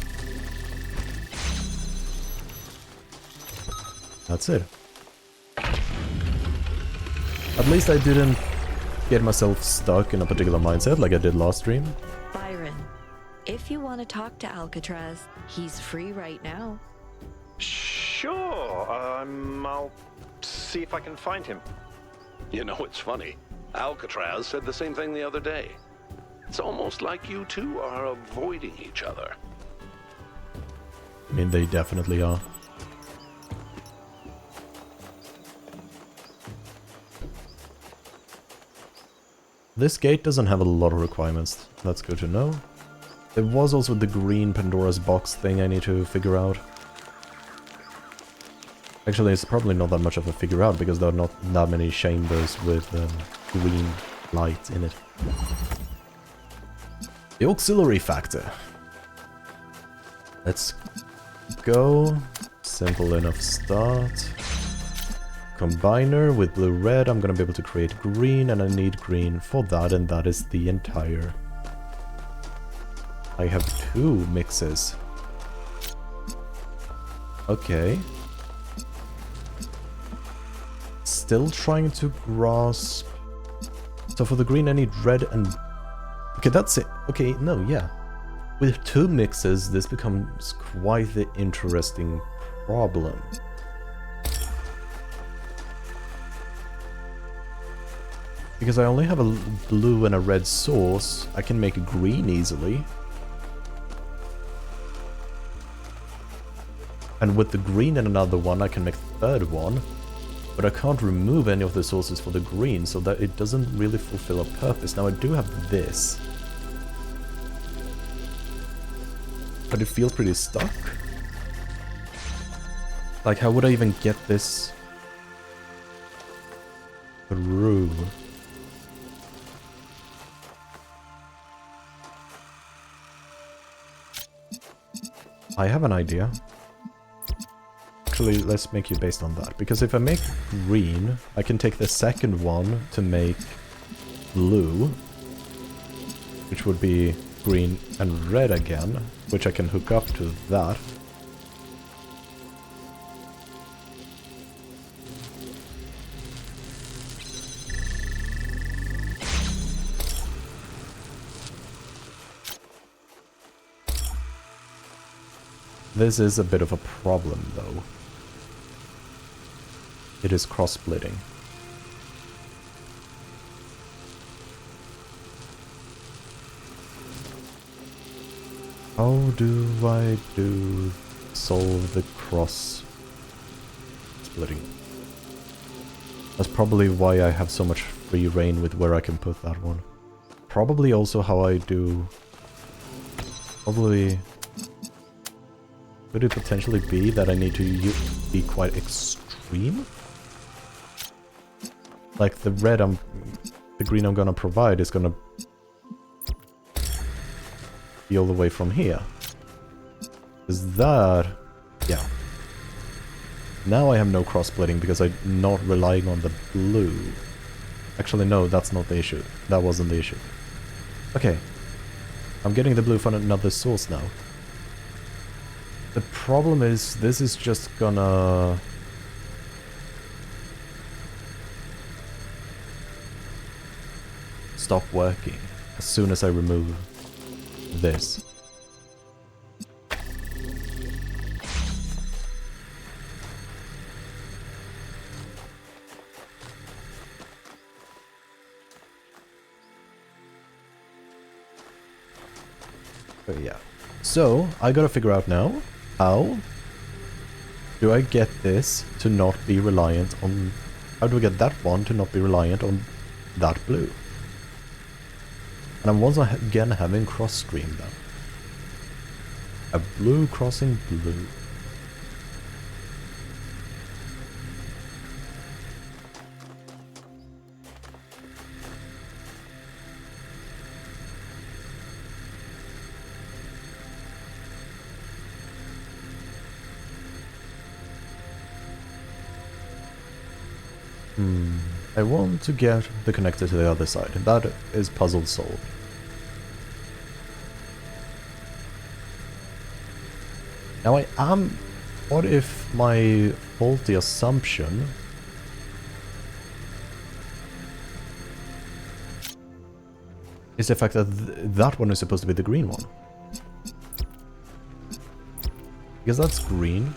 Speaker 1: That's it. At least I didn't get myself stuck in a particular mindset like I did last stream.
Speaker 3: Byron, if you want to talk to Alcatraz, he's free right now.
Speaker 6: Sure. I'll see if I can find him.
Speaker 4: You know, it's funny. Alcatraz said the same thing the other day. It's almost like you two are avoiding each other.
Speaker 1: I mean, they definitely are. This gate doesn't have a lot of requirements. That's good to know. There was also the green Pandora's box thing I need to figure out. Actually, it's probably not that much of a figure out because there are not that many chambers with green light in it. The auxiliary factor. Let's go. Simple enough start. Combiner with blue-red, I'm gonna be able to create green, and I need green for that, and that is the entire... I have 2 mixes. Okay. Still trying to grasp... So for the green I need red and... Okay, that's it. Okay, no, yeah. With 2 mixes, this becomes quite the interesting problem. Because I only have a blue and a red source, I can make green easily. And with the green and another one, I can make the third one. But I can't remove any of the sources for the green, so that it doesn't really fulfill a purpose. Now I do have this. But it feels pretty stuck. Like, how would I even get this through? I have an idea. Actually, let's make it based on that. Because if I make green, I can take the second one to make blue. Which would be green and red again. Which I can hook up to that. This is a bit of a problem, though. It is cross-splitting. How do I solve the cross-splitting? That's probably why I have so much free reign with where I can put that one. Probably also how I do... Probably... Could it potentially be that I need to be quite extreme? Like the green I'm gonna provide is gonna be all the way from here. Is that... Yeah. Now I have no cross-splitting because I'm not relying on the blue. Actually, no, that's not the issue. That wasn't the issue. Okay. I'm getting the blue from another source now. The problem is, this is just gonna... stop working as soon as I remove this. But yeah. So, I gotta figure out now, how do I get this to not be reliant on... How do I get that one to not be reliant on that blue? And I'm once again having cross-stream them. A blue crossing blue. I want to get the connector to the other side. That is puzzle solved. Now I am... What if my faulty assumption is the fact that that one is supposed to be the green one? Because that's green.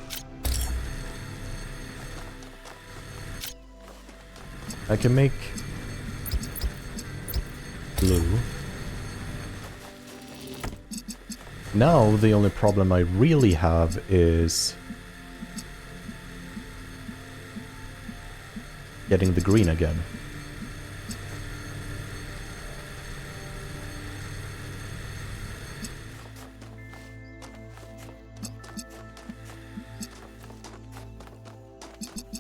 Speaker 1: I can make blue. Now the only problem I really have is getting the green again.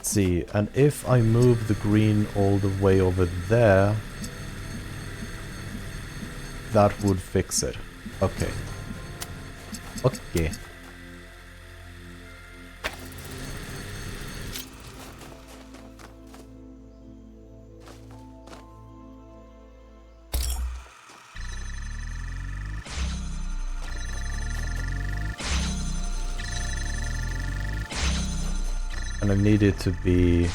Speaker 1: See, and if I move the green all the way over there, that would fix it. Okay. Okay. And I need it to be...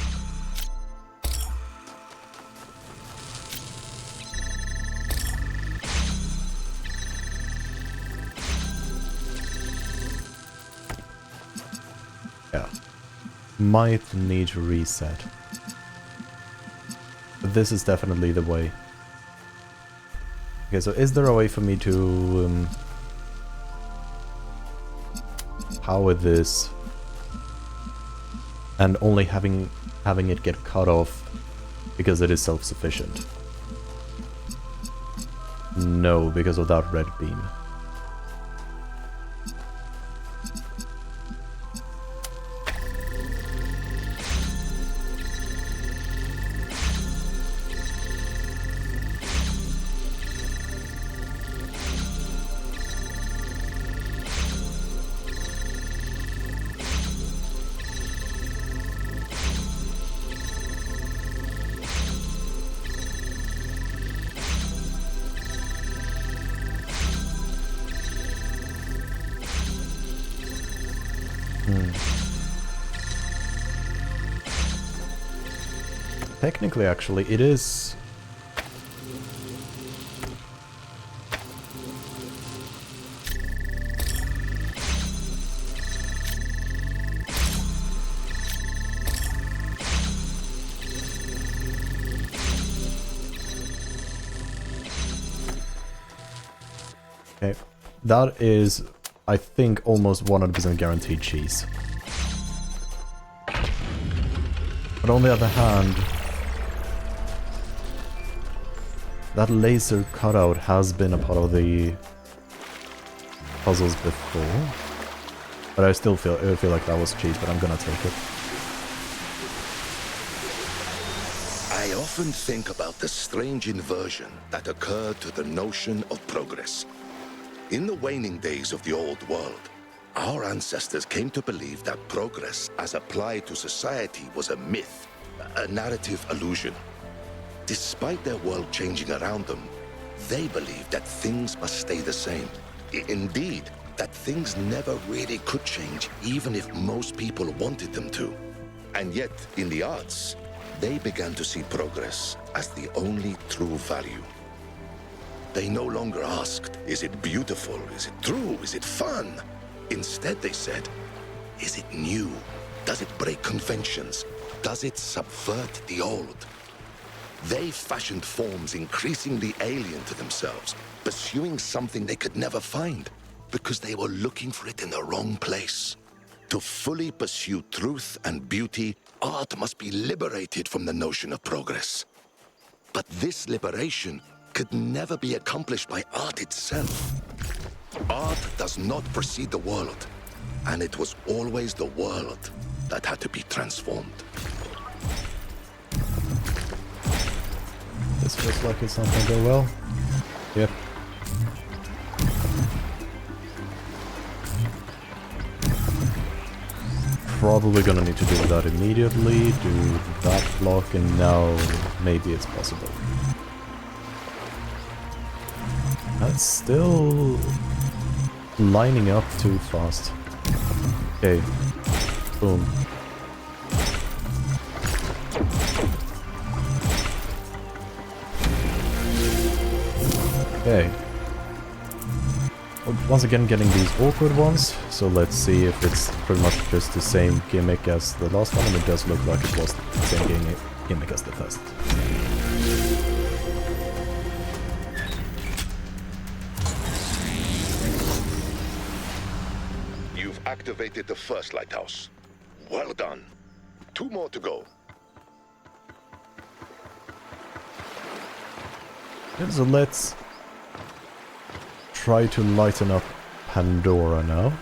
Speaker 1: Yeah. Might need to reset. But this is definitely the way. Okay, so is there a way for me to... power this... and only having it get cut off because it is self-sufficient? No, because of that red beam. Technically, actually, it is... Okay. That is, I think, almost 100% guaranteed cheese. But on the other hand, that laser cutout has been a part of the puzzles before. But I still feel like that was cheese, but I'm gonna take it.
Speaker 7: I often think about the strange inversion that occurred to the notion of progress. In the waning days of the old world, our ancestors came to believe that progress as applied to society was a myth, a narrative illusion. Despite their world changing around them, they believed that things must stay the same. Indeed, that things never really could change, even if most people wanted them to. And yet, in the arts, they began to see progress as the only true value. They no longer asked, is it beautiful? Is it true? Is it fun? Instead, they said, is it new? Does it break conventions? Does it subvert the old? They fashioned forms increasingly alien to themselves, pursuing something they could never find, because they were looking for it in the wrong place. To fully pursue truth and beauty, art must be liberated from the notion of progress. But this liberation could never be accomplished by art itself. Art does not precede the world, and it was always the world that had to be transformed.
Speaker 1: This feels like it's not gonna go well. Yep. Probably gonna need to do that immediately, do that block, and now maybe it's possible. That's still lining up too fast. Okay. Boom. Okay. Once again getting these awkward ones, so let's see if it's pretty much just the same gimmick as the last one, and it does look like it was the same gimmick as the first.
Speaker 7: You've activated the first lighthouse. Well done. 2 more to go.
Speaker 1: Okay, so let's try to lighten up Pandora now.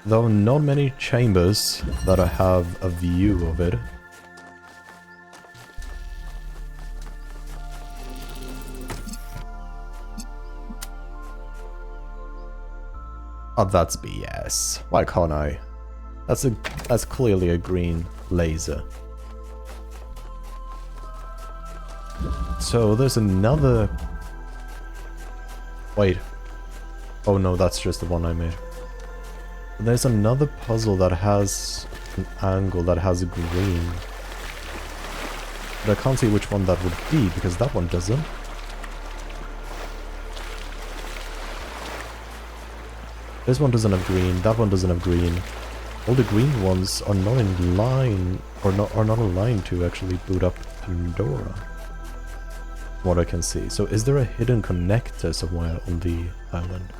Speaker 1: Though not many chambers that I have a view of it. Oh, that's BS. Why can't I? That's clearly a green laser. So there's another... Wait. Oh no, that's just the one I made. There's another puzzle that has an angle that has green. But I can't see which one that would be, because that one doesn't. This one doesn't have green, that one doesn't have green. All the green ones are not in line, or are not aligned to actually boot up Pandora. What I can see. So is there a hidden connector somewhere on the island?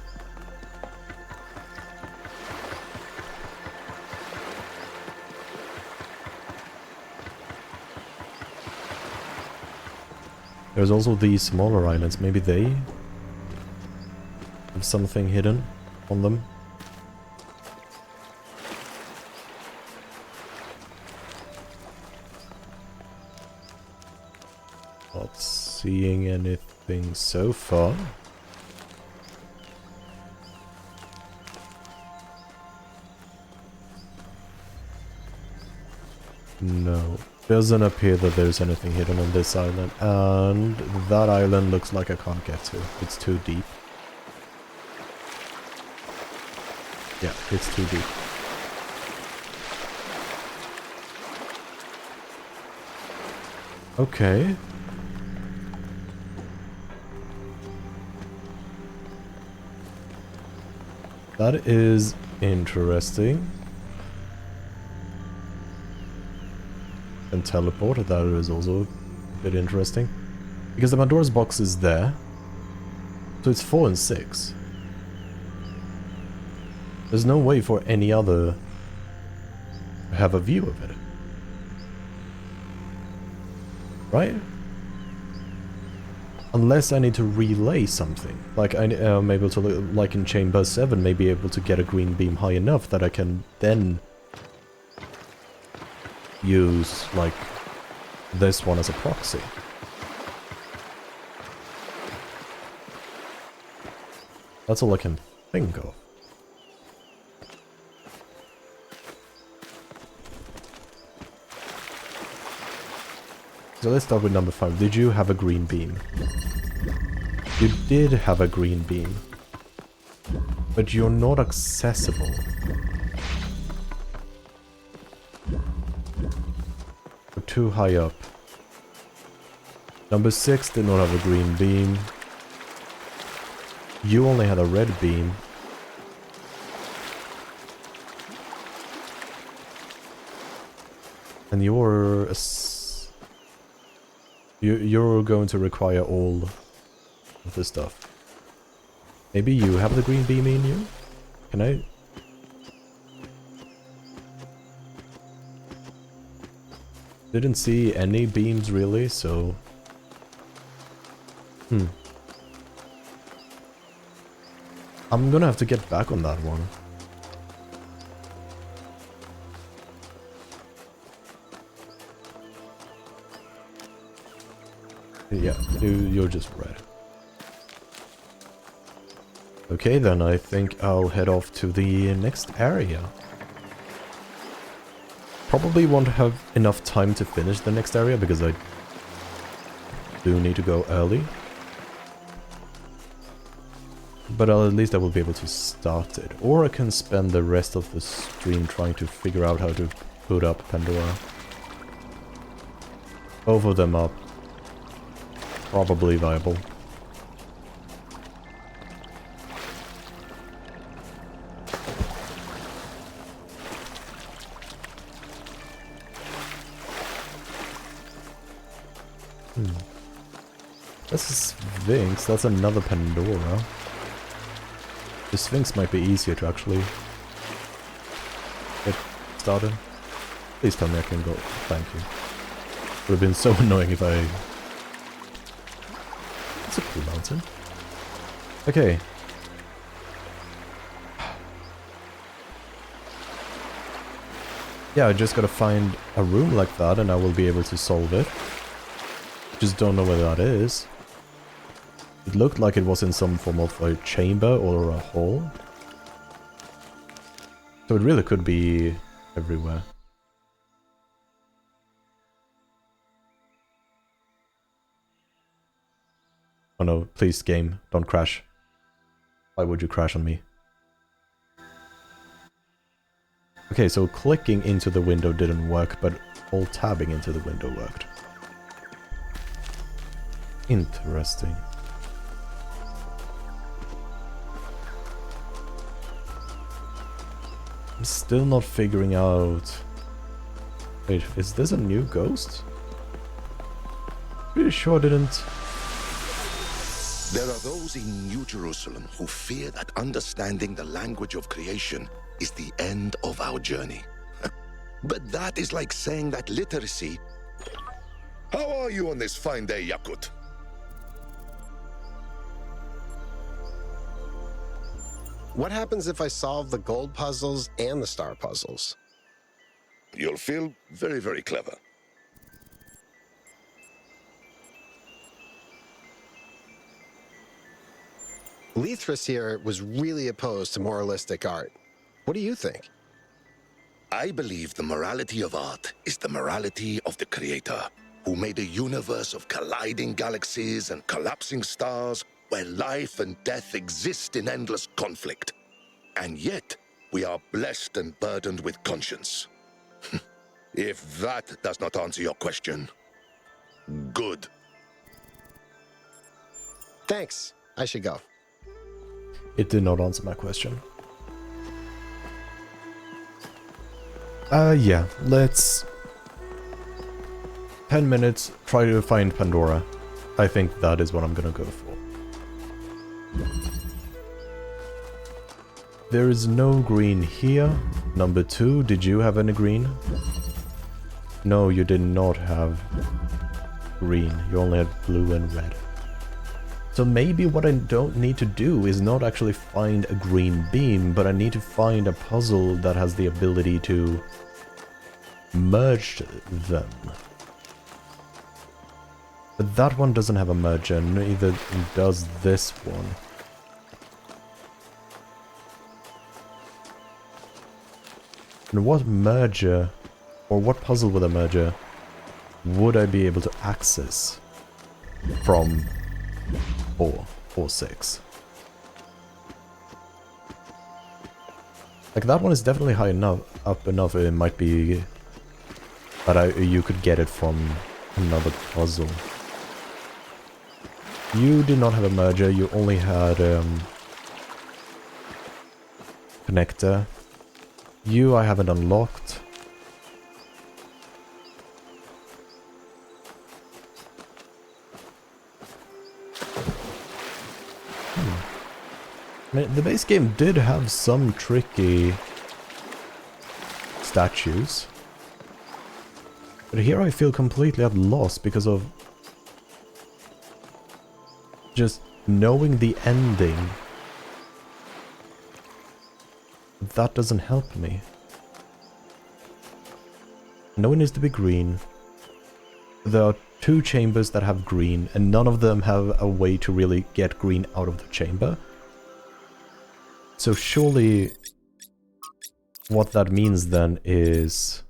Speaker 1: There's also these smaller islands. Maybe they have something hidden on them. Not seeing anything so far. No, doesn't appear that there's anything hidden on this island, and that island looks like I can't get to. It's too deep. Yeah, it's too deep. Okay. That is interesting. And teleported, that is also a bit interesting. Because the Pandora's box is there. So it's 4 and 6. There's no way for any other to have a view of it. Right? Unless I need to relay something. Like I'm able to, like in Chamber 7, maybe able to get a green beam high enough that I can then use, like, this one as a proxy. That's all I can think of. So let's start with number 5. Did you have a green beam? You did have a green beam. But you're not accessible. You're too high up. Number 6 did not have a green beam. You only had a red beam. And you're going to require all of this stuff. Maybe you have the green beam in you? Can I? Didn't see any beams really, so... I'm gonna have to get back on that one. Yeah, you're just red. Okay, then I think I'll head off to the next area. Probably won't have enough time to finish the next area because I do need to go early. But at least I will be able to start it. Or I can spend the rest of the stream trying to figure out how to boot up Pandora. Both of them are probably viable. That's a Sphinx, that's another Pandora. The Sphinx might be easier to actually get started. Please tell me I can go. Thank you. It would have been so annoying if I... It's a cool mountain. Okay. Yeah, I just gotta find a room like that and I will be able to solve it. Just don't know where that is. It looked like it was in some form of a chamber or a hall. So it really could be everywhere. Oh no, please game, don't crash. Why would you crash on me? Okay, so clicking into the window didn't work, but alt-tabbing into the window worked. Interesting. I'm still not figuring out... Wait, is this a new ghost? Pretty sure I didn't...
Speaker 7: There are those in New Jerusalem who fear that understanding the language of creation is the end of our journey. But that is like saying that literacy... How are you on this fine day, Yakut?
Speaker 2: What happens if I solve the gold puzzles and the star puzzles?
Speaker 7: You'll feel very, very clever.
Speaker 2: Lethris here was really opposed to moralistic art. What do you think?
Speaker 7: I believe the morality of art is the morality of the Creator, who made a universe of colliding galaxies and collapsing stars where life and death exist in endless conflict. And yet, we are blessed and burdened with conscience. If that does not answer your question, good.
Speaker 2: Thanks. I should go.
Speaker 1: It did not answer my question. Yeah, let's... 10 minutes, try to find Pandora. I think that is what I'm gonna go for. There is no green here. Number 2, did you have any green? No, you did not have green. You only had blue and red. So maybe what I don't need to do is not actually find a green beam, but I need to find a puzzle that has the ability to merge them. But that one doesn't have a merger, neither does this one. And what merger, or what puzzle with a merger, would I be able to access from 4 or 6? Like, that one is definitely high enough, up enough, it might be that you could get it from another puzzle. You did not have a merger, you only had connector. You I haven't unlocked. I mean, the base game did have some tricky statues. But here I feel completely at loss because of just knowing the ending. That doesn't help me. No one needs to be green. There are 2 chambers that have green, and none of them have a way to really get green out of the chamber. So surely what that means then is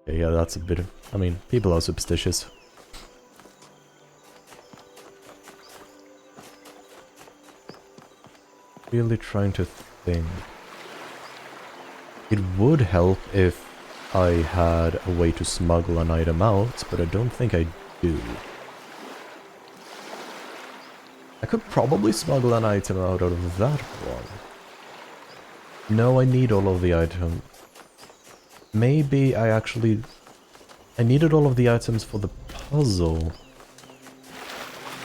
Speaker 1: yeah, that's a bit of... I mean, people are superstitious. Really trying to think. It would help if I had a way to smuggle an item out, but I don't think I do. I could probably smuggle an item out of that one. No, I need all of the items. Maybe I needed all of the items for the puzzle.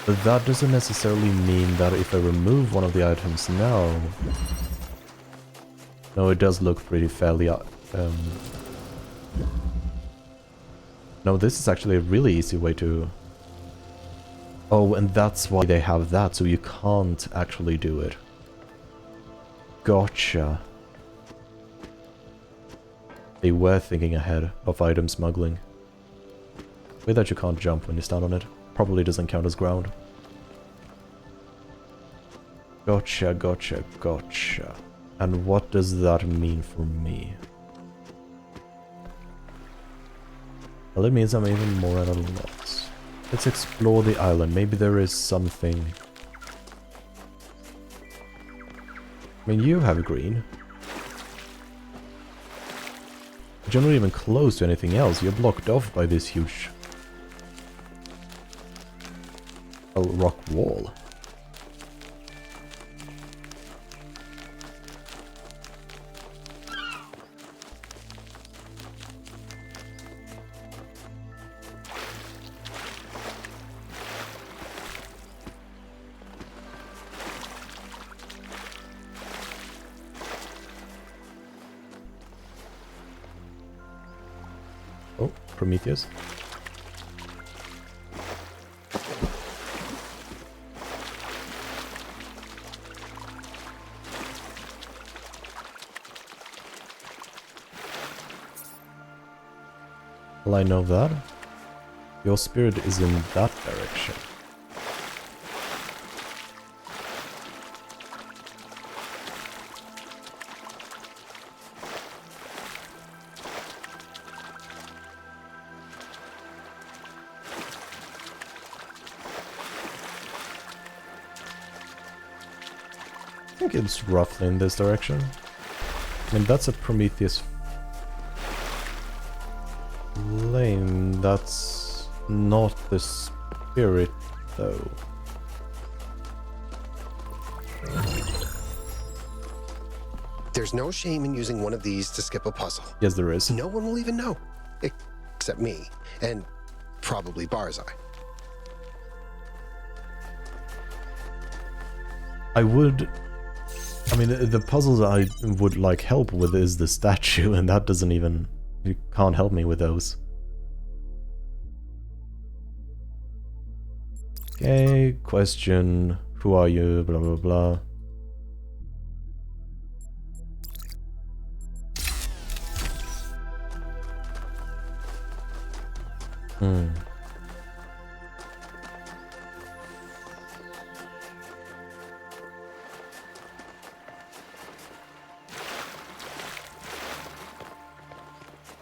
Speaker 1: But that doesn't necessarily mean that if I remove one of the items now... No, it does look pretty fairly... No, this is actually a really easy way to... Oh, and that's why they have that, so you can't actually do it. Gotcha. They were thinking ahead of item smuggling. Way that you can't jump when you stand on it. Probably doesn't count as ground. Gotcha, gotcha, gotcha. And what does that mean for me? Well, it means I'm even more at a loss. Let's explore the island. Maybe there is something... I mean, you have green. But you're not even close to anything else. You're blocked off by this huge... rock wall. Oh, Prometheus. Well, I know that. Your spirit is in that direction. I think it's roughly in this direction. I mean, that's a Prometheus flame. That's not the spirit, though.
Speaker 2: There's no shame in using one of these to skip a puzzle.
Speaker 1: Yes, there is.
Speaker 2: No one will even know. Except me. And probably Barzai.
Speaker 1: I mean, the puzzles I would like help with is the statue, and that doesn't even... You can't help me with those. Okay, question. Who are you? Blah, blah, blah.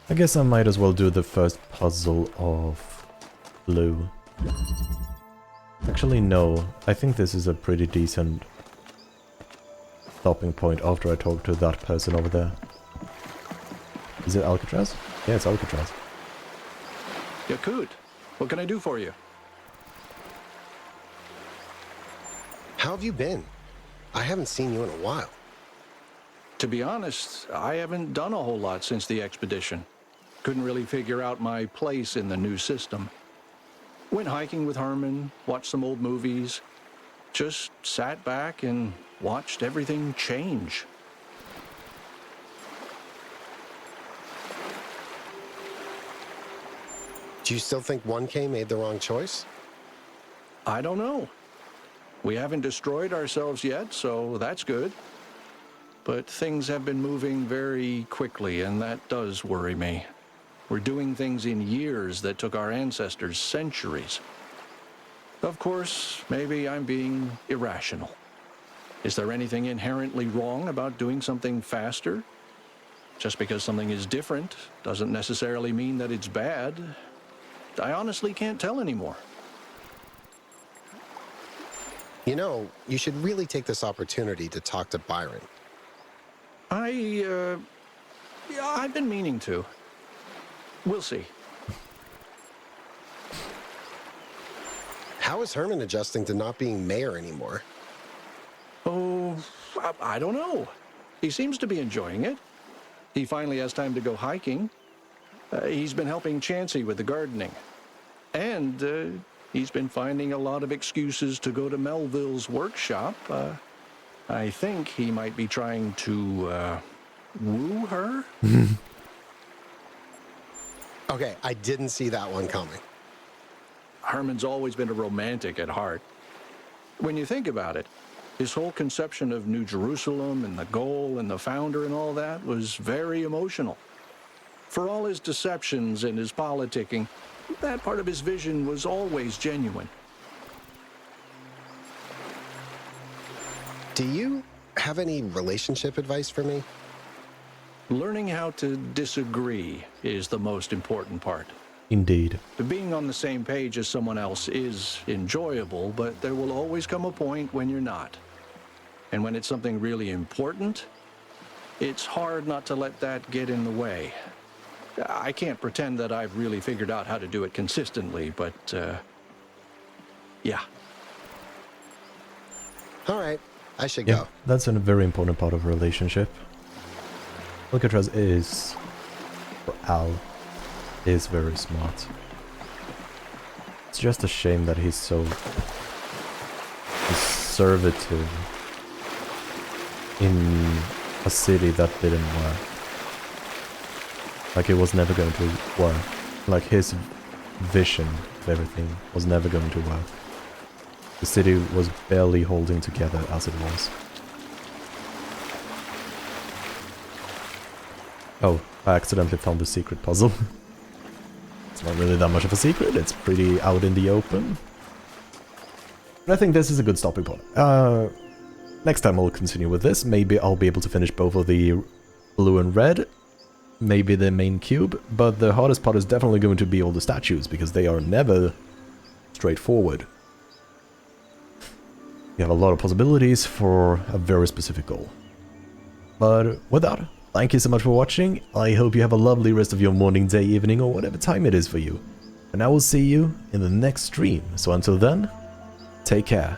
Speaker 1: I guess I might as well do the first puzzle of blue. Actually, no. I think this is a pretty decent stopping point after I talk to that person over there. Is it Alcatraz? Yeah, it's Alcatraz.
Speaker 10: Yakut, what can I do for you?
Speaker 2: How have you been? I haven't seen you in a while.
Speaker 10: To be honest, I haven't done a whole lot since the expedition. Couldn't really figure out my place in the new system. Went hiking with Herman, watched some old movies, just sat back and watched everything change.
Speaker 2: Do you still think 1K made the wrong choice?
Speaker 10: I don't know. We haven't destroyed ourselves yet, so that's good. But things have been moving very quickly, and that does worry me. We're doing things in years that took our ancestors centuries. Of course, maybe I'm being irrational. Is there anything inherently wrong about doing something faster? Just because something is different doesn't necessarily mean that it's bad. I honestly can't tell anymore.
Speaker 2: You know, you should really take this opportunity to talk to Byron.
Speaker 10: Yeah, I've been meaning to. We'll see.
Speaker 2: How is Herman adjusting to not being mayor anymore?
Speaker 10: Oh, I don't know. He seems to be enjoying it. He finally has time to go hiking. He's been helping Chansey with the gardening. And he's been finding a lot of excuses to go to Melville's workshop. I think he might be trying to woo her.
Speaker 2: Okay, I didn't see that one coming.
Speaker 10: Herman's always been a romantic at heart. When you think about it, his whole conception of New Jerusalem and the goal and the founder and all that was very emotional. For all his deceptions and his politicking, that part of his vision was always genuine.
Speaker 2: Do you have any relationship advice for me?
Speaker 10: Learning how to disagree is the most important part.
Speaker 1: Indeed.
Speaker 10: Being on the same page as someone else is enjoyable, but there will always come a point when you're not. And when it's something really important, it's hard not to let that get in the way. I can't pretend that I've really figured out how to do it consistently, but, yeah.
Speaker 2: All right, I should
Speaker 1: Yeah,
Speaker 2: go.
Speaker 1: that's a very important part of a relationship. Alcatraz is, or Al, is very smart. It's just a shame that he's so conservative in a city that didn't work. Like, it was never going to work. Like, his vision of everything was never going to work. The city was barely holding together as it was. Oh, I accidentally found the secret puzzle. It's not really that much of a secret, it's pretty out in the open. But I think this is a good stopping point. Next time I'll continue with this. Maybe I'll be able to finish both of the blue and red. Maybe the main cube. But the hardest part is definitely going to be all the statues, because they are never straightforward. You have a lot of possibilities for a very specific goal. But with that, Thank you so much for watching. I hope you have a lovely rest of your morning, day, evening, or whatever time it is for you. And I will see you in the next stream. So until then, take care.